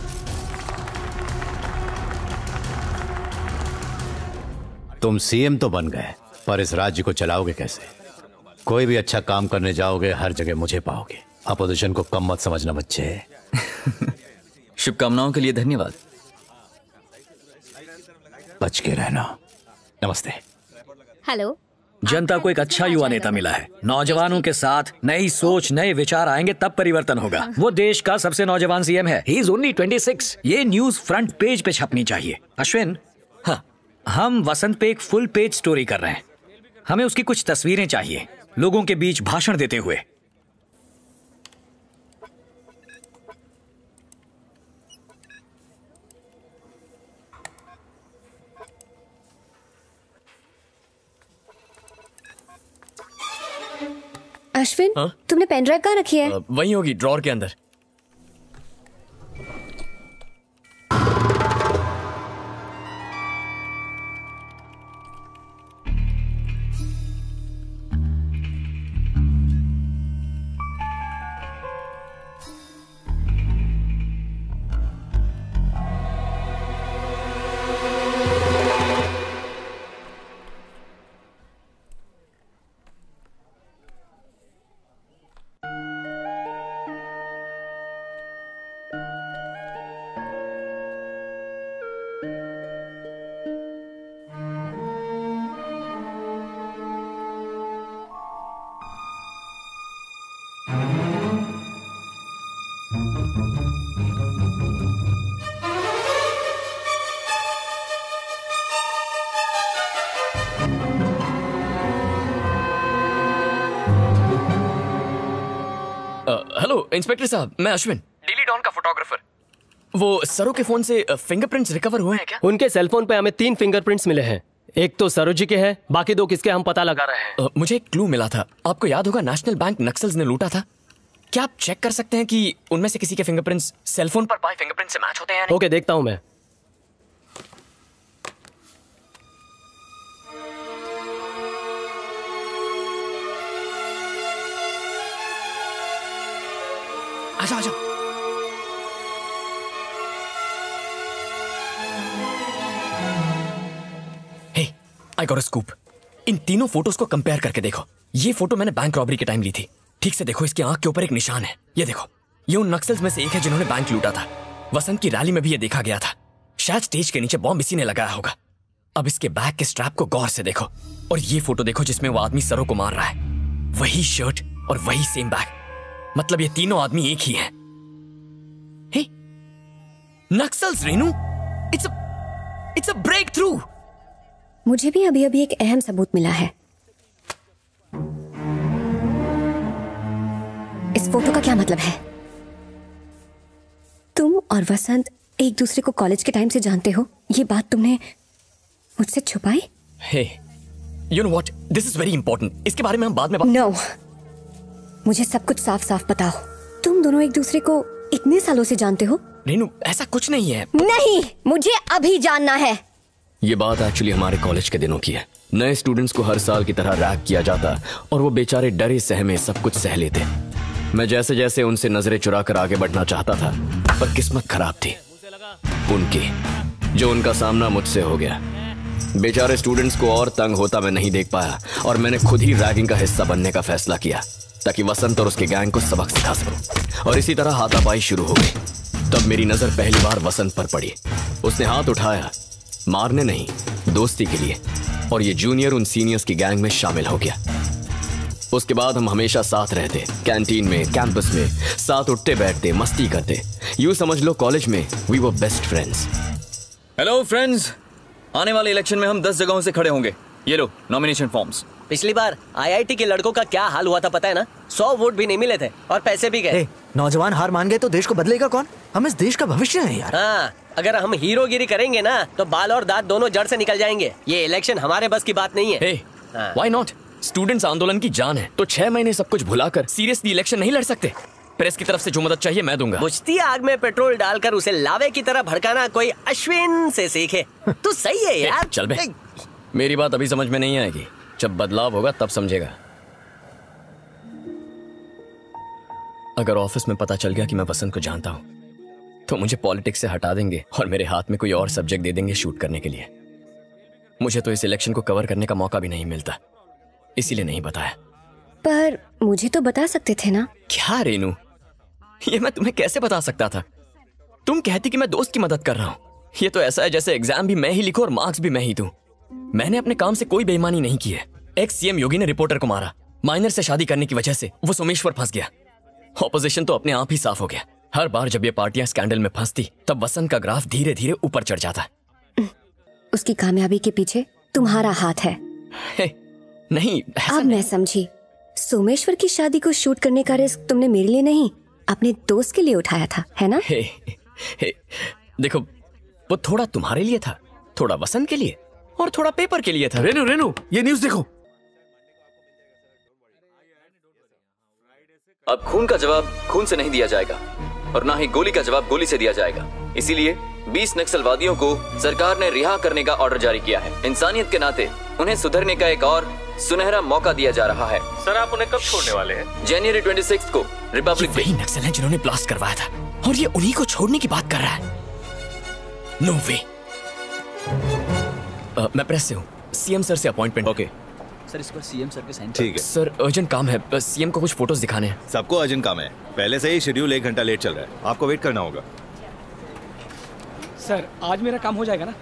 तुम सीएम तो बन गए, पर इस राज्य को चलाओगे कैसे? कोई भी अच्छा काम करने जाओगे हर जगह मुझे पाओगे। अपोजिशन को कम मत समझना बच्चे। शुभकामनाओं के लिए धन्यवाद। बच के रहना। नमस्ते। हेलो। जनता को एक अच्छा युवा नेता मिला है। नौजवानों के साथ नई सोच, नए विचार आएंगे तब परिवर्तन होगा। वो देश का सबसे नौजवान सीएम है। He is only 26। ये न्यूज फ्रंट पेज पे छपनी चाहिए। अश्विन, हाँ, हम वसंत पे एक फुल पेज स्टोरी कर रहे हैं। हमें उसकी कुछ तस्वीरें चाहिए, लोगों के बीच भाषण देते हुए। अश्विन, तुमने पेन ड्राइव कहाँ रखी है? वहीं होगी, ड्रॉर के अंदर। हेलो इंस्पेक्टर साहब, मैं अश्विन, डेली डॉन का फोटोग्राफर। वो सरो के फोन से फिंगरप्रिंट्स रिकवर हुए हैं क्या? उनके सेलफोन पे हमें 3 फिंगरप्रिंट्स मिले हैं। एक तो सरो जी के हैं, बाकी 2 किसके हम पता लगा रहे हैं। मुझे एक क्लू मिला था। आपको याद होगा नेशनल बैंक नक्सल्स ने लूटा था। क्या आप चेक कर सकते हैं कि उनमें से किसी के फिंगरप्रिंट्स सेलफोन पर पाए फिंगरप्रिंट से मैच होते हैं? ओके, देखता हूं मैं। आजा आजा। हे, आई गॉट अ स्कूप। इन तीनों फोटोज को कंपेयर करके देखो। ये फोटो मैंने बैंक रॉबरी के टाइम ली थी। ठीक से देखो, इसकी आंख के ऊपर एक निशान है। ये देखो, ये उन नक्सल्स में से एक है जिन्होंने बैंक लूटा था। वसंत की रैली में भी ये देखा गया था। शायद स्टेज के नीचे बॉम्ब इसी ने लगाया होगा। अब इसके बैक के स्ट्रैप को गौर से देखो और ये फोटो देखो जिसमें वो आदमी सरो को मार रहा है। वही शर्ट और वही सेम बैग। मतलब ये तीनों आदमी एक ही हैं। Naxals Renu, it's a break through. मुझे भी अभी अभी एक अहम सबूत मिला है। इस फोटो का क्या मतलब है? तुम और वसंत एक दूसरे को कॉलेज के टाइम से जानते हो। ये बात तुमने मुझसे छुपाई? Hey, you know what, this is very important. इसके बारे में हम बाद में नो, मुझे सब कुछ साफ साफ बताओ। तुम दोनों एक दूसरे को इतने सालों से जानते हो? रेनू, ऐसा कुछ नहीं है। नहीं, मुझे अभी जानना है। ये बात एक्चुअली हमारे कॉलेज के दिनों की है। नए स्टूडेंट्स को हर साल की तरह रैग किया जाता और वो बेचारे डरे सहमे सब कुछ सह लेते। मैं जैसे जैसे उनसे नजरें चुरा कर आगे बढ़ना चाहता था, पर किस्मत खराब थी उनकी, जो उनका सामना मुझसे हो गया। बेचारे स्टूडेंट्स को और तंग होता मैं नहीं देख पाया और मैंने खुद ही रैगिंग का हिस्सा बनने का फैसला किया ताकि वसंत और उसके गैंग को सबक सिखा सकूं। और इसी तरह हाथापाई शुरू हो गई। तब मेरी नजर पहली बार वसंत पर पड़ी। उसने हाथ उठाया, मारने नहीं, दोस्ती के लिए, और ये जूनियर उन सीनियर्स की गैंग में शामिल हो गया। उसके बाद हम हमेशा साथ रहते, कैंटीन में, कैंपस में, साथ उठते बैठते, मस्ती करते। यूं समझ लो कॉलेज में we were best friends. Hello friends, आने वाले इलेक्शन में हम 10 जगहों से खड़े होंगे। ये लो नॉमिनेशन फॉर्म्स। पिछली बार आईआईटी के लड़कों का क्या हाल हुआ था पता है ना? 100 वोट भी नहीं मिले थे और पैसे भी गए। नौजवान हार मान गए तो देश को बदलेगा कौन? हम इस देश का भविष्य है यार। हाँ, अगर हम हीरोगिरी करेंगे ना तो बाल और दांत दोनों जड़ से निकल जाएंगे। ये इलेक्शन हमारे बस की बात नहीं है। Why not? स्टूडेंट्स आंदोलन की जान है, तो 6 महीने सब कुछ भुलाकर सीरियसली इलेक्शन नहीं लड़ सकते? प्रेस की तरफ से जो मदद चाहिए मैं दूंगा। बुझती आग में पेट्रोल डालकर उसे लावे की तरह भड़काना कोई अश्विन से सीखे। तू सही है यार। चल बे, मेरी बात अभी समझ में नहीं आएगी, जब बदलाव होगा तब समझेगा। अगर ऑफिस में पता चल गया कि मैं वसंत को जानता हूं तो मुझे पॉलिटिक्स से हटा देंगे और मेरे हाथ में कोई और सब्जेक्ट दे देंगे शूट करने के लिए। मुझे तो इस इलेक्शन को कवर करने का मौका भी नहीं मिलता, इसीलिए नहीं बताया। पर मुझे तो बता सकते थे ना। क्या रेनू, ये मैं तुम्हें कैसे बता सकता था? तुम कहती कि मैं दोस्त की मदद कर रहा हूं। ये तो ऐसा है जैसे एग्जाम भी मैं ही लिखूं और मार्क्स भी मैं ही दूं। मैंने अपने काम से कोई बेईमानी नहीं की है। एक्स सीएम योगी ने रिपोर्टर को मारा, माइनर से शादी करने की वजह से वो सोमेश्वर फंस गया। ऑपोजिशन तो अपने आप ही साफ हो गया। हर बार जब ये पार्टियां स्कैंडल में फंसती तब वसंत का ग्राफ धीरे धीरे ऊपर चढ़ जाता। उसकी कामयाबी के पीछे तुम्हारा हाथ है। नहीं, अब मैं समझी। सोमेश्वर की शादी को शूट करने का रिस्क तुमने मेरे लिए नहीं, अपने दोस्त के लिए उठाया था, है ना? देखो, वो थोड़ा तुम्हारे लिए था, थोड़ा वसंत के लिए और थोड़ा पेपर के लिए था। रेनू, ये न्यूज़ देखो। अब खून का जवाब खून से नहीं दिया जाएगा और ना ही गोली का जवाब गोली से दिया जाएगा। इसीलिए 20 नक्सलवादियों को सरकार ने रिहा करने का ऑर्डर जारी किया है। इंसानियत के नाते उन्हें सुधरने का एक और सुनहरा मौका दिया जा रहा है। सर, आप उन्हें कब छोड़ने वाले हैं? जनवरी 26 को रिपब्लिक डे। वही नक्सल हैं जिन्होंने ब्लास्ट करवाया था और ये उन्हीं को छोड़ने की बात कर रहा है। नो वे। मैं प्रेस से हूँ, सीएम सर से अपॉइंटमेंट। ओके सर, इस पर सीएम सर के साइन। ठीक है सर, अर्जेंट काम है, सीएम को कुछ फोटोज दिखाने हैं। सबको अर्जेंट काम है, पहले से ही शेड्यूल 1 घंटा लेट चल रहा है, आपको वेट करना होगा। सर, आज मेरा काम हो जाएगा ना?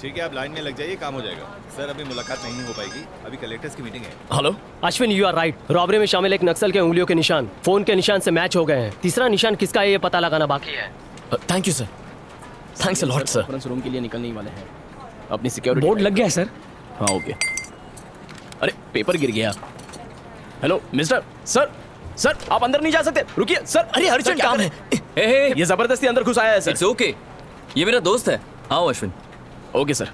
ठीक है, आप लाइन में लग जाइए, काम हो जाएगा। सर, अभी मुलाकात नहीं हो पाएगी, अभी कलेक्टर्स की मीटिंग है। Hello Ashwin, you are right. Robbery में शामिल एक नक्सल के उंगलियों के निशान फोन के निशान से मैच हो गए हैं। तीसरा निशान किसका है ये पता लगाना बाकी है। Thank you sir, thanks a lot sir. Conference room के लिए निकलने ही वाले हैं। अपनी सिक्योरिटी बोर्ड लग गया है सर। हाँ ओके। अरे पेपर गिर गया। हेलो मिस्टर, सर आप अंदर नहीं जा सकते, रुकिए सर। अरे अर्जेंट काम है। ये जबरदस्ती अंदर घुस आया है सर। इट्स ओके, ये मेरा दोस्त है। आओ अश्विन। Okay sir.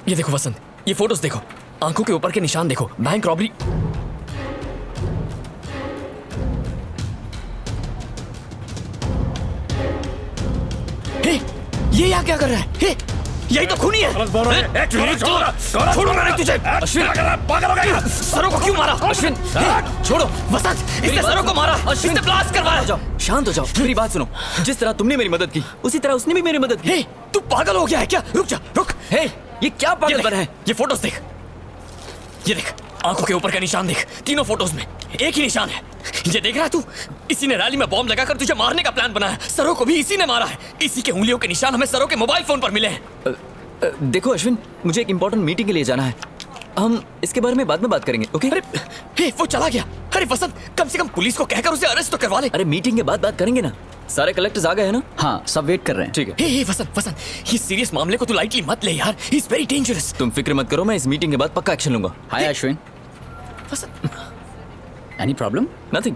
ये देखो वसंत, ये फोटोज देखो, आंखों के ऊपर के निशान देखो, बैंक रॉबरी। ये यहाँ क्या कर रहा है? यही तो खूनी है। छोड़ो मैंने तुझे। अश्विन, पागल हो गया? सरों को क्यों मारा? अश्विन, छोड़ो। वसंत, इसने सरों को मारा, इसने ब्लास्ट करवाया। जाओ, शांत हो जाओ, मेरी बात सुनो। जिस तरह तुमने मेरी मदद की उसी तरह उसने भी मेरी मदद की। तू पागल हो गया है क्या? रुक जा, रुक। ये क्या पागल बना है? ये फोटोज देख, ये देख, आंखों के ऊपर का निशान देख। तीनों फोटोज में एक ही निशान है। ये देख रहा है तू? इसी ने रैली में बॉम्ब लगाकर तुझे मारने का प्लान बनाया। सरों को भी इसी ने मारा है। इसी के उंगलियों के निशान हमें सरों के मोबाइल फोन पर मिले हैं। देखो अश्विन, मुझे एक इंपॉर्टेंट मीटिंग के लिए जाना है, हम इसके बारे में बाद में बात करेंगे, ओके? अरे वो चला गया। अरे वसंत, कम से कम पुलिस को कहकर उसे अरेस्ट तो करवा ले। अरे मीटिंग के बाद बात करेंगे ना। सारे कलेक्टर्स आ गए हैं ना? हाँ, सब वेट कर रहे हैं। ठीक है। हे वसंत, ये सीरियस मामले को तू लाइटली मत ले यार, ही इज वेरी डेंजरस। तुम फिक्र मत करो, मैं इस मीटिंग के बाद पक्का एक्शन लूंगा। Hi Ashwin. Vasant, any problem? Nothing.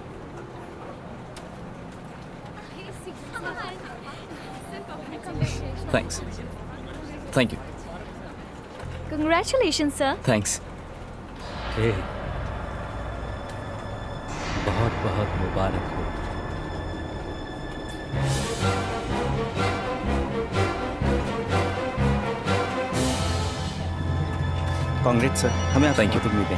Thanks. Thank you. Congratulations, sir. Thanks. बहुत बहुत मुबारक हो। कांग्रेस सर, हमें आप थैंक यू मिल गए।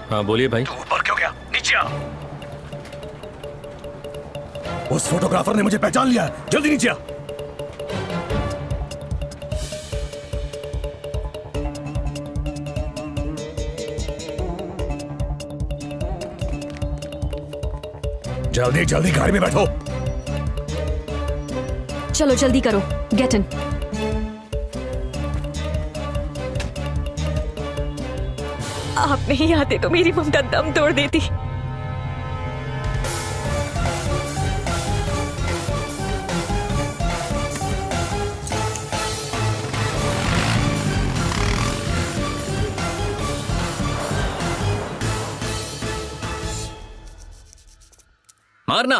हाँ बोलिए भाई। ऊपर क्यों गया? नीचे आ। उस फोटोग्राफर ने मुझे पहचान लिया, जल्दी नीचे आ। जल्दी जल्दी गाड़ी में बैठो। चलो जल्दी करो, गेट इन। आप नहीं आते तो मेरी ममता दम तोड़ देती। मारना।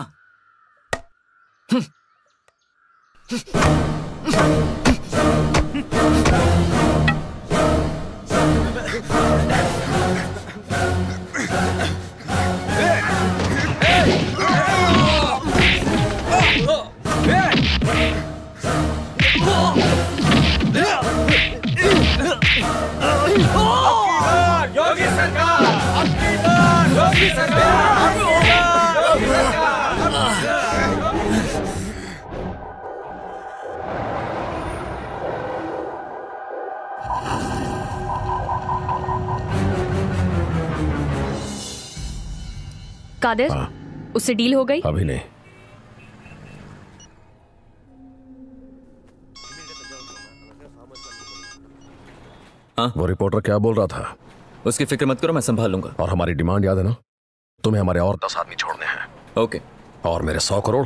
योगी सरकार, अपनी बार, योगी सरकार, योगी सरकार। कादिर, उससे डील हो गई? अभी नहीं। वो रिपोर्टर क्या बोल रहा था? उसकी फिक्र मत करो, मैं संभाल लूंगा। और हमारी डिमांड याद है ना? तुम्हें हमारे और 10 आदमी छोड़ने हैं। ओके। और मेरे 100 करोड़?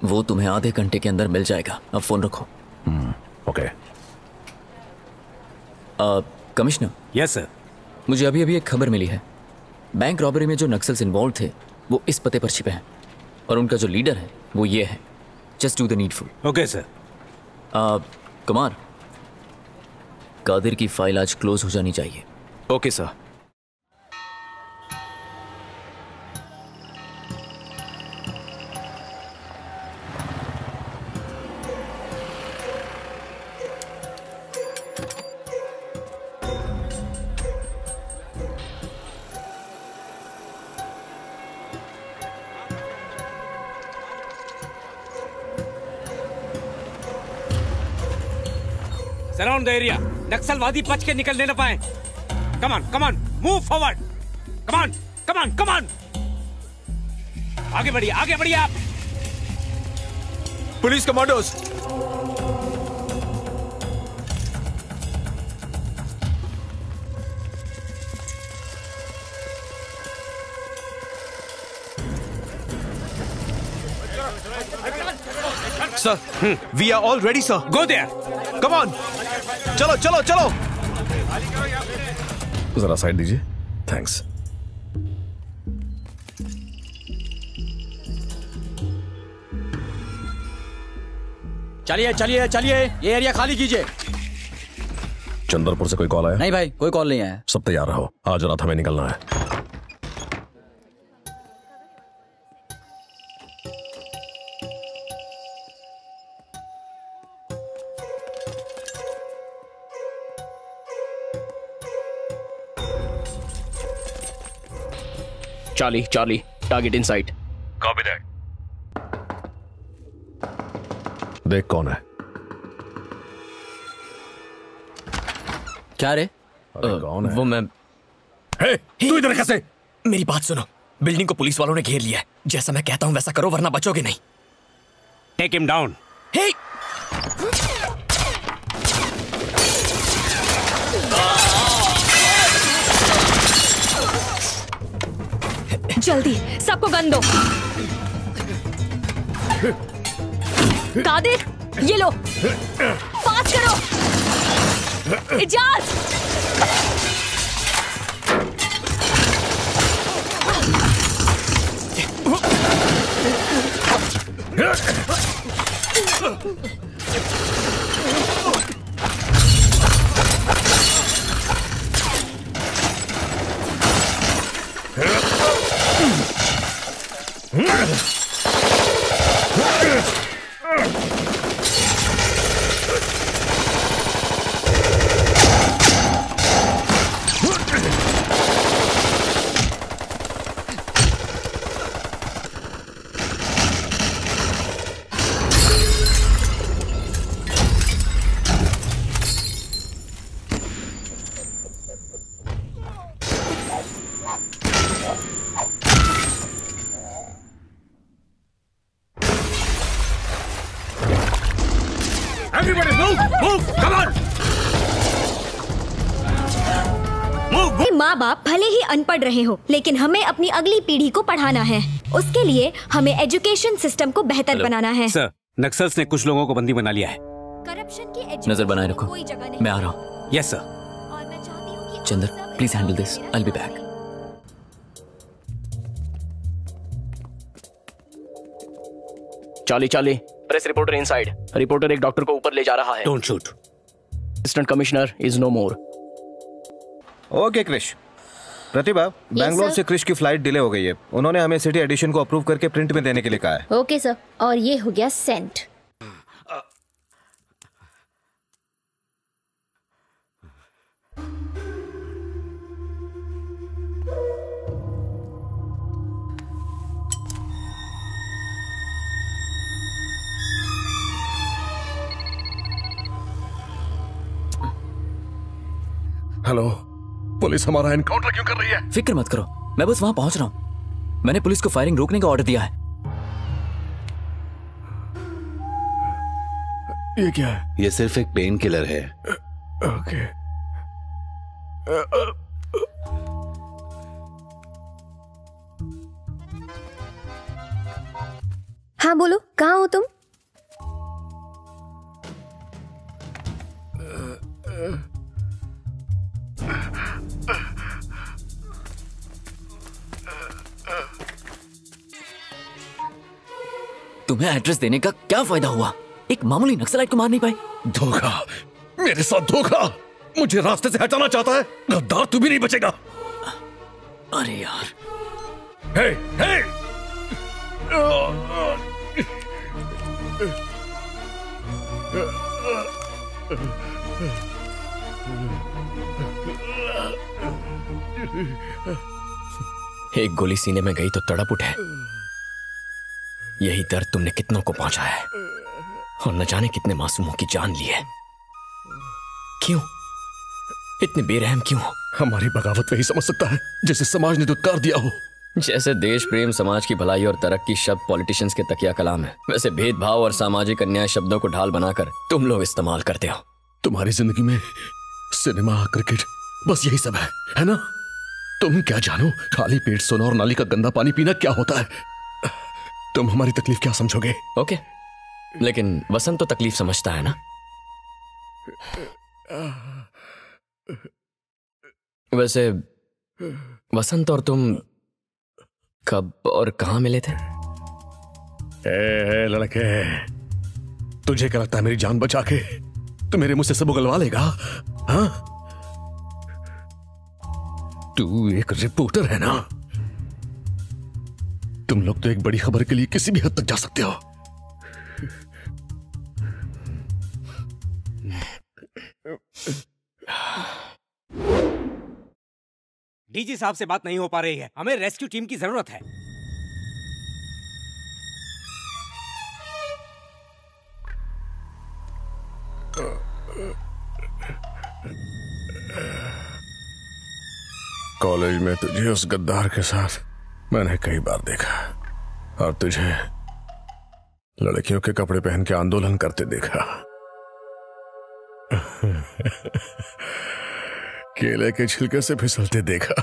वो तुम्हें आधे घंटे के अंदर मिल जाएगा। अब फोन रखो। ओके। कमिश्नर। Yes sir. मुझे अभी अभी एक खबर मिली है। बैंक रॉबरी में जो नक्सल्स इन्वॉल्व थे वो इस पते पर छिपे हैं और उनका जो लीडर है वो ये है। Just do the needful. Okay sir. Kumar, Kadir की फाइल आज क्लोज हो जानी चाहिए। Okay sir. Surround the area. नक्सलवादी बच के निकलने न पाए। Come on, move forward. Come on. आगे बढ़िए आप। Police commandos. Sir, we are all ready sir. Go there. Come on. चलो। जरा साइड दीजिए। थैंक्स। चलिए, ये एरिया खाली कीजिए। चंद्रपुर से कोई कॉल आया? नहीं भाई, कोई कॉल नहीं आया। सब तैयार रहो, आज रात हमें निकलना है। Charlie, target in site. Copy that. देख कौन है। क्या रे? कौन है? वो मैं। तू इधर कैसे? मेरी बात सुनो, बिल्डिंग को पुलिस वालों ने घेर लिया है। जैसा मैं कहता हूं वैसा करो वरना बचोगे नहीं। Take him down. जल्दी सबको गन दो। कादिर, ये लो, पास करो। इजाज। माँ बाप भले ही अनपढ़ रहे हो, लेकिन हमें अपनी अगली पीढ़ी को पढ़ाना है। उसके लिए हमें एजुकेशन सिस्टम को बेहतर बनाना है। सर, नक्सल्स ने कुछ लोगों को बंदी बना लिया है। करप्शन की नजर बनाए रखो, मैं आ रहा हूँ। Yes sir. Chandar, please handle this, I will be back. Charlie Charlie, press reporter inside. Reporter एक डॉक्टर को ऊपर ले जा रहा है। Don't shoot. Assistant commissioner is no more. Okay Krish. Pratibha, Bangalore से क्रिश की फ्लाइट डिले हो गई है। उन्होंने हमें सिटी एडिशन को अप्रूव करके प्रिंट में देने के लिए कहा है। ओके सर, और ये हो गया सेंट। हेलो, पुलिस हमारा एनकाउंटर क्यों कर रही है? फिक्र मत करो, मैं बस वहां पहुंच रहा हूं। मैंने पुलिस को फायरिंग रोकने का ऑर्डर दिया है। ये क्या है? ये सिर्फ एक पेन किलर है। ओके। हाँ बोलो, कहाँ हो तुम? तुम्हें एड्रेस देने का क्या फायदा हुआ? एक मामूली नक्सलाइट को मार नहीं पाए। धोखा, मेरे साथ धोखा। मुझे रास्ते से हटाना चाहता है। गद्दार, तू भी नहीं बचेगा। अरे यार। हे, हे! एक गोली सीने में गई तो तड़प उठे। यही दर्द तुमने कितनों को पहुंचा है और न जाने कितने मासूमों की जान ली है। क्यों इतने बेरहम क्यों? हमारी बगावत वही समझ सकता है जिसे समाज ने दुत्कार दिया हो। जैसे देश प्रेम, समाज की भलाई और तरक्की शब्द पॉलिटिशियंस के तकिया कलाम है, वैसे भेदभाव और सामाजिक अन्याय शब्दों को ढाल बनाकर तुम लोग इस्तेमाल करते हो। तुम्हारी जिंदगी में सिनेमा, क्रिकेट, बस यही सब है ना? तुम क्या जानो खाली पेट सोना और नाली का गंदा पानी पीना क्या होता है? तुम हमारी तकलीफ क्या समझोगे? ओके, लेकिन वसंत तो तकलीफ समझता है ना? वैसे वसंत और तुम कब और कहां मिले थे? ए लड़के, तुझे क्या लगता है मेरी जान बचा के तू मेरे मुंह से सब उगलवा लेगा? हाँ? तू एक रिपोर्टर है ना? तुम लोग तो एक बड़ी खबर के लिए किसी भी हद तक जा सकते हो। डीजी साहब से बात नहीं हो पा रही है। हमें रेस्क्यू टीम की जरूरत है। कॉलेज में तुझे उस गद्दार के साथ मैंने कई बार देखा और तुझे लड़कियों के कपड़े पहन के आंदोलन करते देखा। केले के छिलके से फिसलते देखा।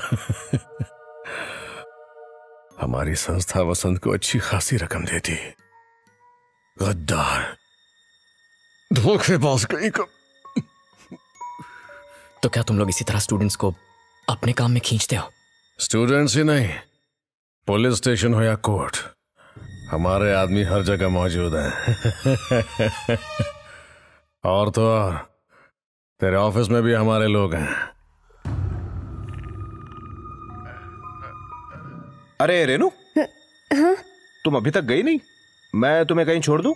हमारी संस्था वसंत को अच्छी खासी रकम देती। गद्दार, धोखेबाज कहीं को। तो क्या तुम लोग इसी तरह स्टूडेंट्स को अपने काम में खींचते हो? स्टूडेंट्स ही नहीं, पुलिस स्टेशन हो या कोर्ट, हमारे आदमी हर जगह मौजूद हैं। और तो और तेरे ऑफिस में भी हमारे लोग हैं। अरे रेनू, हाँ? तुम अभी तक गई नहीं? मैं तुम्हें कहीं छोड़ दूं?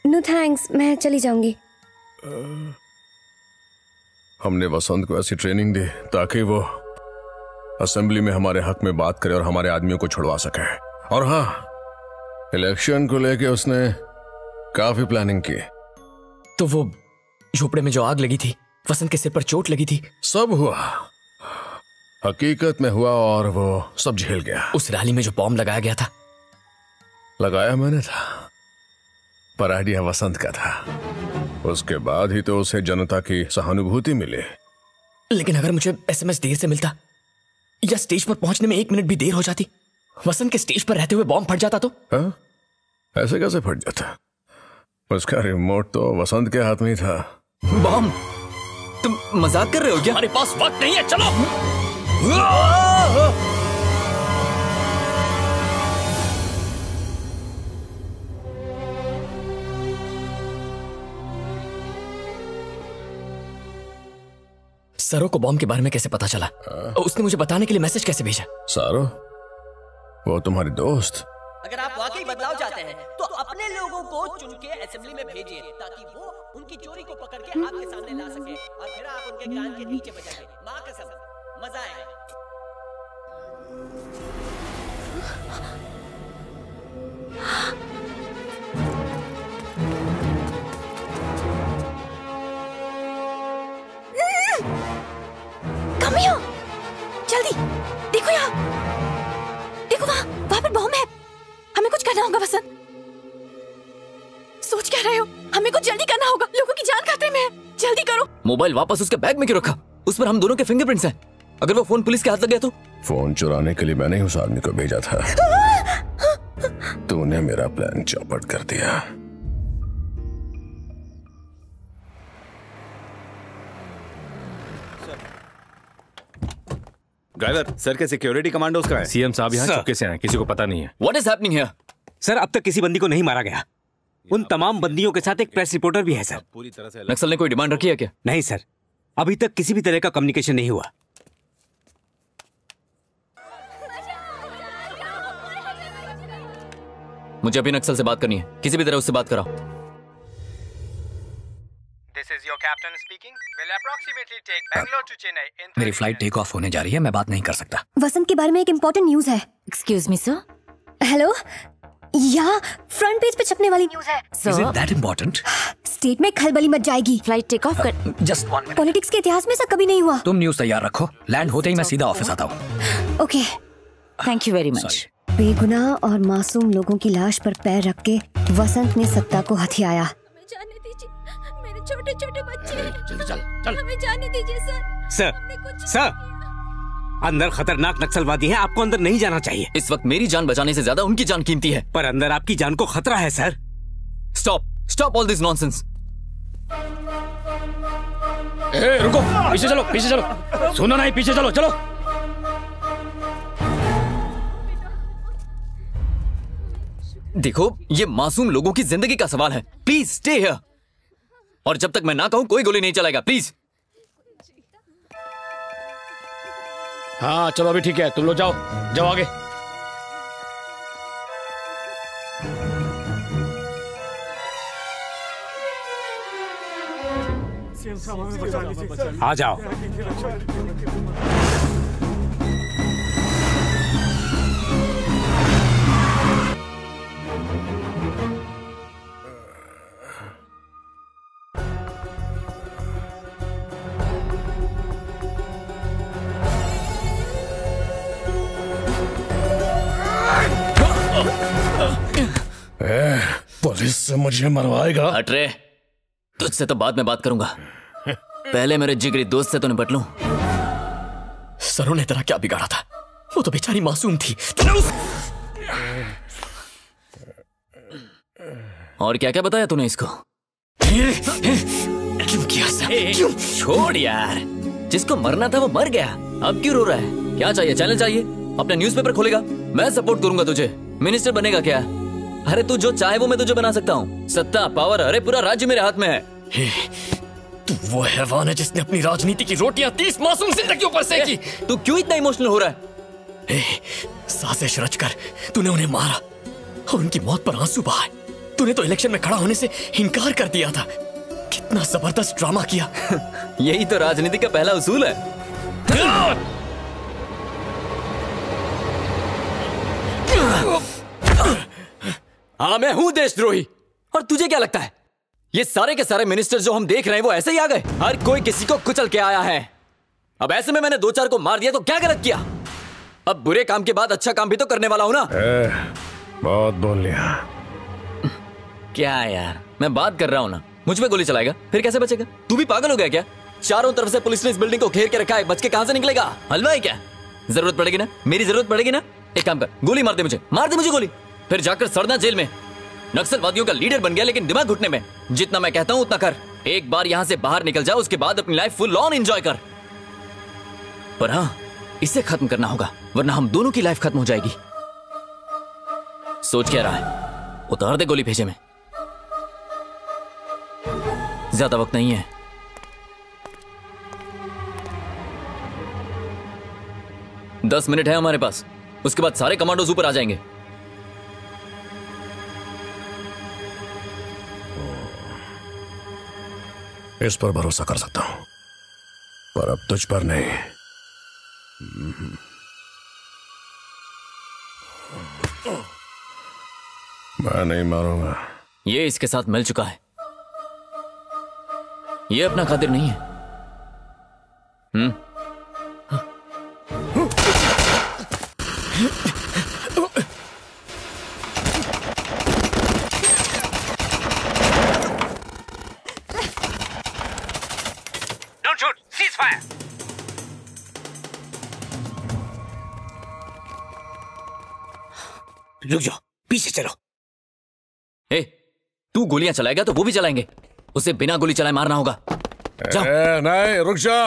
नो थैंक्स, मैं चली जाऊंगी। हमने वसंत को ऐसी ट्रेनिंग दी ताकि वो असेंबली में हमारे हक में बात करे और हमारे आदमियों को छुड़वा सके। और हाँ, इलेक्शन को लेके उसने काफी प्लानिंग की। तो वो झोपड़े में जो आग लगी थी, वसंत के सिर पर चोट लगी थी, सब हुआ हकीकत में हुआ और वो सब झेल गया। उस रैली में जो बॉम्ब लगाया गया था, लगाया मैंने था, पर आइडिया वसंत का था। उसके बाद ही तो उसे जनता की सहानुभूति मिली। लेकिन अगर मुझे एसएमएस देर से मिलता या स्टेज पर पहुंचने में 1 मिनट भी देर हो जाती, वसंत के स्टेज पर रहते हुए बॉम्ब फट जाता तो? हाँ? ऐसे कैसे फट जाता? उसका रिमोट तो वसंत के हाथ में ही था। बॉम्ब? तुम मजाक कर रहे हो क्या? हमारे पास वक्त नहीं है, चलो। सरो को बॉम्ब के बारे में कैसे पता चला? उसने मुझे बताने के लिए मैसेज कैसे भेजा? सारो, वो तुम्हारी दोस्त? अगर आप वाकई बदलाव चाहते हैं तो अपने लोगों को चुन के असेंबली में भेजिए ताकि वो उनकी चोरी को पकड़ के आपके सामने ला सके और फिर आप उनके कान के नीचे बजाएंगे। माँ कसम, मजा आएगा। Come here! जल्दी देखो यहाँ, देखो वहाँ पर बॉम्ब है। हमें कुछ करना होगा वसंत। सोच क्या रहे हो? हमें कुछ जल्दी करना होगा, लोगों की जान खतरे में है। जल्दी करो। मोबाइल वापस उसके बैग में क्यों रखा? उस पर हम दोनों के फिंगरप्रिंट्स हैं। अगर वो फोन पुलिस के हाथ लग गया तो? फोन चुराने के लिए मैंने ही उस आदमी को भेजा था। तूने मेरा प्लान चौपट कर दिया। ड्राइवर, सर के सिक्योरिटी कमांडोज का है। सीएम साहब यहाँ चुपके से हैं, किसी को पता नहीं है। What is happening here? Sir, अब तक किसी बंदी को नहीं मारा गया। उन तमाम बंदियों के साथ एक प्रेस रिपोर्टर भी है सर। पूरी तरह से नक्सल ने कोई डिमांड रखी है क्या? नहीं सर, अभी तक किसी भी तरह का कम्युनिकेशन नहीं हुआ। मुझे अभी नक्सल से बात करनी है, किसी भी तरह उससे बात कराओ। This is your captain speaking. Will approximately take Bangalore to Chennai in मेरी फ्लाइट टेक ऑफ होने जा रही है, मैं बात नहीं कर सकता। वसंत के बारे में एक इम्पोर्टेंट न्यूज है। Excuse me sir. हेलो, या फ्रंट पेज पे छपने वाली न्यूज है। Is it that important? State में खलबली मच जाएगी। फ्लाइट टेक ऑफ कर। Just 1 minute. पॉलिटिक्स के इतिहास में ऐसा कभी नहीं हुआ। तुम न्यूज तैयार रखो, लैंड होते ही मैं सीधा ऑफिस आता हूँ। Okay, thank you very much. बेगुनाह और मासूम लोगों की लाश पर पैर रख के वसंत ने सत्ता को हथियाया। जाने दीजिए, मेरे छोटे छोटे बच्चे हैं। चल। हमें जाने दीजिए सर। सर, अंदर खतरनाक नक्सलवादी हैं, आपको अंदर नहीं जाना चाहिए। इस वक्त मेरी जान बचाने से ज्यादा उनकी जान कीमती है। पर अंदर आपकी जान को खतरा है sir. Stop all this nonsense. रुको, पीछे चलो। सुनो नहीं, पीछे चलो। देखो, ये मासूम लोगों की जिंदगी का सवाल है। Please stay here. और जब तक मैं ना कहूं कोई गोली नहीं चलाएगा, प्लीज। हाँ चलो, अभी ठीक है, तुम लोग जाओ आगे। आ जाओ। पुलिस से मुझे मरवाएगा? हट रे, तुझसे तो बाद में बात करूंगा, पहले मेरे जिगरी दोस्त से तो निपट लूं। सरों ने तेरा क्या बिगाड़ा था? वो तो बेचारी मासूम थी। और क्या क्या बताया तूने इसको? क्यों किया सब? क्यों? छोड़ यार, जिसको मरना था वो मर गया, अब क्यों रो रहा है? क्या चाहिए? चैनल चाहिए? अपना न्यूज़पेपर खोलेगा? मैं सपोर्ट करूंगा तुझे। मिनिस्टर बनेगा क्या? अरे तू जो चाहे वो मैं तुझे बना सकता हूँ। सत्ता, पावर, अरे पूरा राज्य मेरे हाथ में है। तू वो हैवान है जिसने अपनी राजनीति की रोटियां 30 मासूम जिंदगियों पर सेकी। तू क्यों इतना इमोशनल हो रहा है? साजिश रचकर तूने उन्हें मारा और उनकी मौत पर आंसू बहाए। तूने तो इलेक्शन में खड़ा होने से इनकार कर दिया था। कितना जबरदस्त ड्रामा किया। यही तो राजनीति का पहला उसूल है। हाँ, मैं हूं देशद्रोही। और तुझे क्या लगता है ये सारे के सारे मिनिस्टर जो हम देख रहे हैं वो ऐसे ही आ गए? हर कोई किसी को कुचल के आया है। अब ऐसे में मैंने 2-4 को मार दिया तो क्या गलत किया? अब बुरे काम के बाद अच्छा काम भी तो करने वाला हूं ना। बहुत बोल लिया। क्या यार, मैं बात कर रहा हूं ना। मुझ पे गोली चलाएगा फिर कैसे बचेगा? तू भी पागल हो गया क्या? चारों तरफ से पुलिस ने इस बिल्डिंग को घेर के रखा है, बच के कहां से निकलेगा? हलवा है क्या? जरूरत पड़ेगी ना, मेरी जरूरत पड़ेगी ना। एक काम कर, गोली मार दे मुझे गोली, फिर जाकर सड़ना जेल में। नक्सलवादियों का लीडर बन गया लेकिन दिमाग घुटने में। जितना मैं कहता हूं उतना कर। एक बार यहां से बाहर निकल जा, उसके बाद अपनी लाइफ फुल ऑन एंजॉय कर। पर हाँ, इसे खत्म करना होगा वरना हम दोनों की लाइफ खत्म हो जाएगी। सोच क्या रहा है? उतार दे गोली भेजे में। ज्यादा वक्त नहीं है। 10 मिनट है हमारे पास, उसके बाद सारे कमांडोज ऊपर आ जाएंगे। इस पर भरोसा कर सकता हूं, पर अब तुझ पर नहीं। मैं नहीं मारूंगा। ये इसके साथ मिल चुका है, ये अपना कादिर नहीं है। Don't shoot! Cease fire! रुक जाओ, पीछे चलो। ए, तू गोलियां चलाएगा तो वो भी चलाएंगे, उसे बिना गोली चलाए मारना होगा। जाओ। नहीं, रुक जा।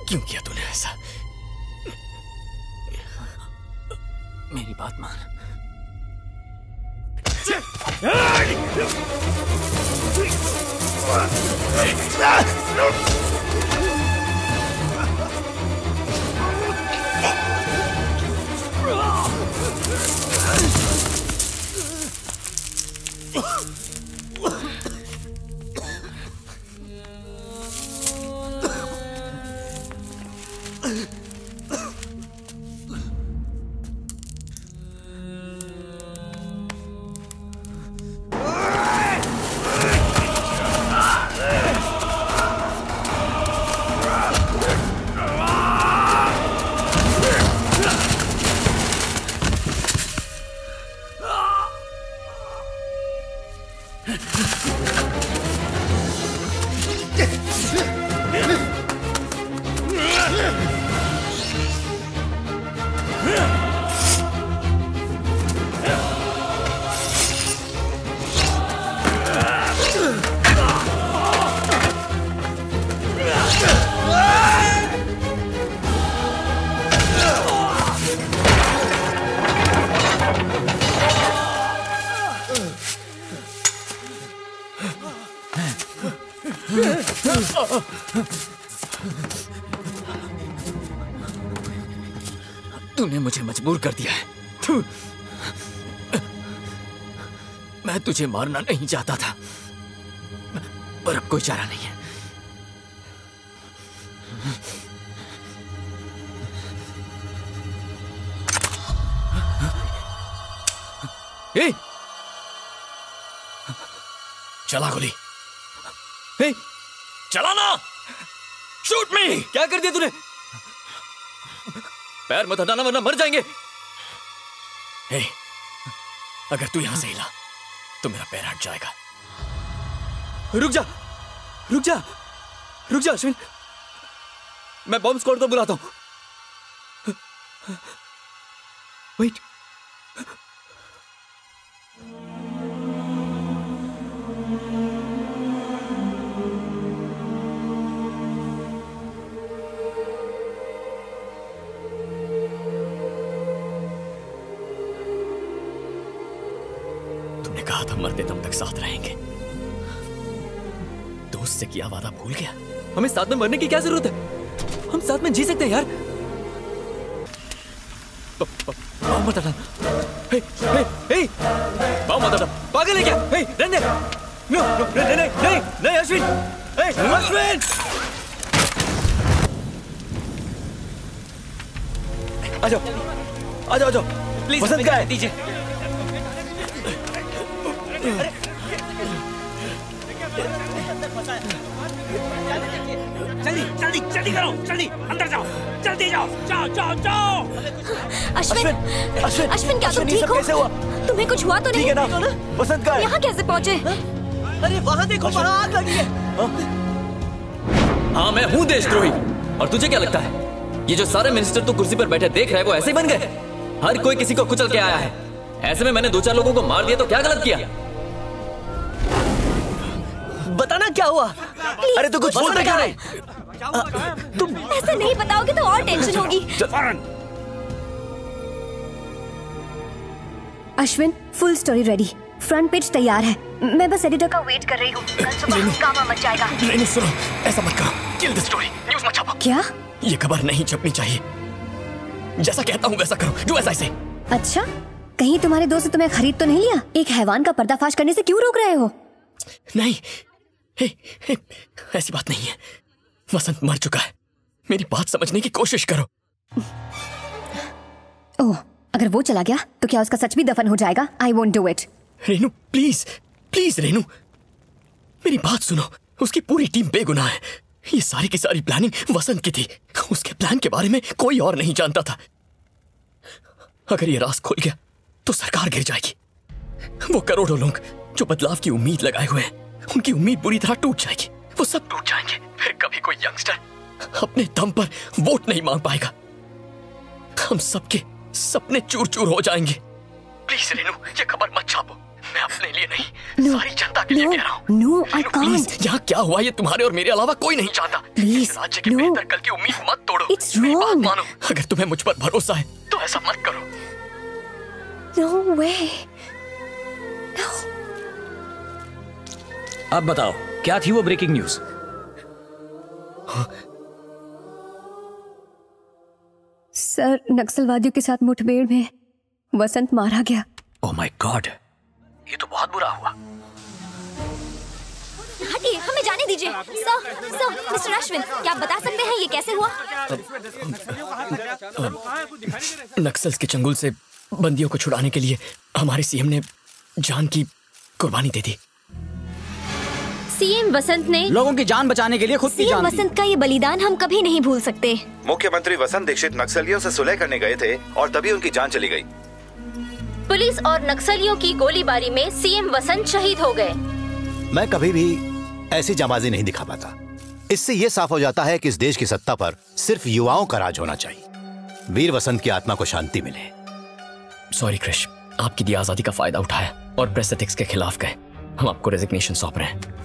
क्यों किया तूने ऐसा? मेरी बात मान। तूने मुझे मजबूर कर दिया है। तू, मैं तुझे मारना नहीं चाहता था, पर अब कोई चारा नहीं है। ए, चला गोली। ए, चलाना। शूट मी। क्या कर दिया तूने? पैर मत हटाना वरना मर जाएंगे। ए, अगर तू यहां से हिला तो मेरा पैर हट जाएगा। रुक जा, रुक जा, रुक जा अश्विन। मैं बॉम्ब स्क्वाड को बुलाता हूँ। वेट, तुमने कहा था मरते दम तक साथ रहेंगे। दोस्त से किया वादा भूल गया? हमें साथ में मरने की क्या जरूरत है? हम साथ में जी सकते हैं यार। बॉम्ब मत हटा। हे, हे, हे, बॉम्ब मत हटा। पागल है क्या? हे, रहने दे। नो, नो, नहीं, नहीं, नहीं, नहीं, अश्विन। हे, अश्विन। आ जाओ, आ जाओ, आ जाओ। प्लीज वसंत का है। दीजिए। जल्दी जल्दी जल्दी करो, जल्दी अंदर जाओ, जल्दी जाओ, जाओ जाओ जाओ। अश्विन क्या तुम ठीक हो? कैसे हुआ? तुम्हें कुछ हुआ तो नहीं? ठीक है ना? वसंत का है। यहाँ कैसे पहुँचे? अरे वहाँ देखो, वहाँ आग लगी है। हाँ, मैं हूँ देशद्रोही। और तुझे क्या लगता है ये जो सारे मिनिस्टर तो कुर्सी पर बैठे देख रहे हैं वो ऐसे ही बन गए? हर कोई किसी को कुचल के आया है। ऐसे में मैंने 2-4 लोगों को मार दिया तो क्या गलत किया? बताना क्या हुआ? अरे तो कुछ बोलते क्यों नहीं? तुम ऐसे नहीं बताओगे तो और टेंशन होगी। Ashwin, full story ready, front page तैयार है। मैं बस एडिटर का वेट कर रही हूँ। कल सुबह हंगामा मच जाएगा। नहीं, सुनो, ऐसा मत करो। किल द स्टोरी, न्यूज़ मत छापो। क्या? ये खबर नहीं छपनी चाहिए। जैसा कहता हूँ वैसा करो, जो ऐसा ऐसे। अच्छा, कहीं तुम्हारे दोस्त तुम्हें खरीद तो नहीं लिया? एक हैवान का पर्दाफाश करने से क्यों रोक रहे हो? नहीं, हे, ऐसी बात नहीं है। वसंत मर चुका है। मेरी बात समझने की कोशिश करो। ओह, अगर वो चला गया तो क्या उसका सच भी दफन हो जाएगा? I won't do it. Renu please, please Renu, मेरी बात सुनो। उसकी पूरी टीम बेगुनाह है। ये सारी की सारी प्लानिंग वसंत की थी। उसके प्लान के बारे में कोई और नहीं जानता था। अगर ये राज खुल गया तो सरकार गिर जाएगी। वो करोड़ों लोग जो बदलाव की उम्मीद लगाए हुए हैं, उनकी उम्मीद बुरी तरह टूट जाएगी। वो सब टूट जाएंगे। फिर कभी कोई यंगस्टर अपने दम पर वोट नहीं मांग पाएगा। हम सबके सपने चूर चूर हो जाएंगे। प्लीज रेनू, ये खबर मत छापो। मैं अपने लिए नहीं, सारी जनता के लिए कह रहा हूँ। No, I can't. यहाँ क्या हुआ ये तुम्हारे और मेरे अलावा कोई नहीं जानता। प्लीज, राज्य के बेहतर कल की उम्मीद मत तोड़ो। It's wrong. मानो, अगर तुम्हें मुझ पर भरोसा है तो ऐसा मत करो। नो वे। अब बताओ, क्या थी वो ब्रेकिंग न्यूज? सर, नक्सलवादियों के साथ मुठभेड़ में वसंत मारा गया। ओह माय गॉड, ये तो बहुत बुरा हुआ। हटिए, हमें जाने दीजिए। सर, मिस्टर अश्विन, क्या आप बता सकते हैं ये कैसे हुआ? नक्सल्स के चंगुल से बंदियों को छुड़ाने के लिए हमारे सीएम ने जान की कुर्बानी दे दी। सीएम वसंत ने लोगों की जान बचाने के लिए खुद की जान दी। वसंत का ये बलिदान हम कभी नहीं भूल सकते। मुख्यमंत्री वसंत दीक्षित नक्सलियों से सुलह करने गए थे और तभी उनकी जान चली गई। पुलिस और नक्सलियों की गोलीबारी में सीएम वसंत शहीद हो गए। मैं कभी भी ऐसी जाबाजी नहीं दिखा पाता। इससे यह साफ हो जाता है कि इस देश की सत्ता पर सिर्फ युवाओं का राज होना चाहिए। वीर वसंत की आत्मा को शांति मिले। सॉरी क्रिश, आपकी दी आजादी का फायदा उठाया और प्रेस एथिक्स के खिलाफ गए। हम आपको रेजिग्नेशन सौंप रहे हैं।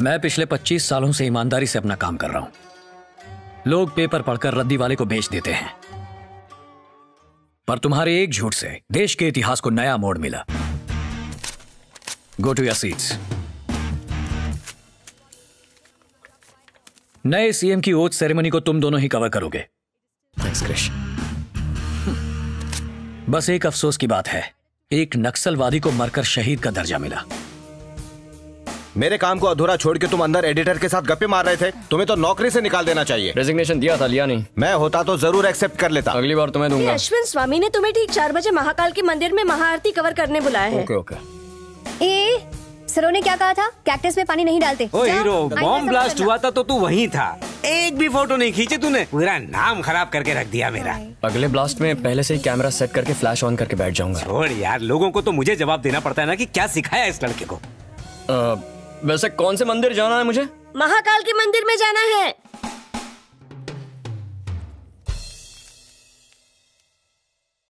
मैं पिछले 25 सालों से ईमानदारी से अपना काम कर रहा हूं। लोग पेपर पढ़कर रद्दी वाले को बेच देते हैं, पर तुम्हारे एक झूठ से देश के इतिहास को नया मोड़ मिला। Go to your seats. नए सीएम की ओथ सेरेमनी को तुम दोनों ही कवर करोगे। थैंक्स क्रिश। बस एक अफसोस की बात है, एक नक्सलवादी को मरकर शहीद का दर्जा मिला। मेरे काम को अधूरा छोड़ के तुम अंदर एडिटर के साथ गप्पे मार रहे थे। तुम्हें तो नौकरी से निकाल देना चाहिए। रेजिग्नेशन दिया था, लिया नहीं। मैं होता तो जरूर एक्सेप्ट कर लेता। अगली बार तुम्हें दूंगा। अश्विन स्वामी ने तुम्हें ठीक 4 बजे महाकाल के मंदिर में महाआरती कवर करने बुलाया है। Okay okay. ए, सरों ने क्या कहा था? कैक्टस में पानी नहीं डालते। ओ हीरो, बॉम्ब ब्लास्ट हुआ था तो तू वहीं था। एक भी फोटो नहीं खींची तूने। पूरा नाम खराब करके रख दिया मेरा। अगले ब्लास्ट में पहले से ही कैमरा सेट करके फ्लैश ऑन करके बैठ जाऊंगा। छोड़ यार, लोगों को तो मुझे जवाब देना पड़ता है ना कि क्या सिखाया इस लड़के को। वैसे कौन से मंदिर जाना है मुझे? महाकाल के मंदिर में जाना है।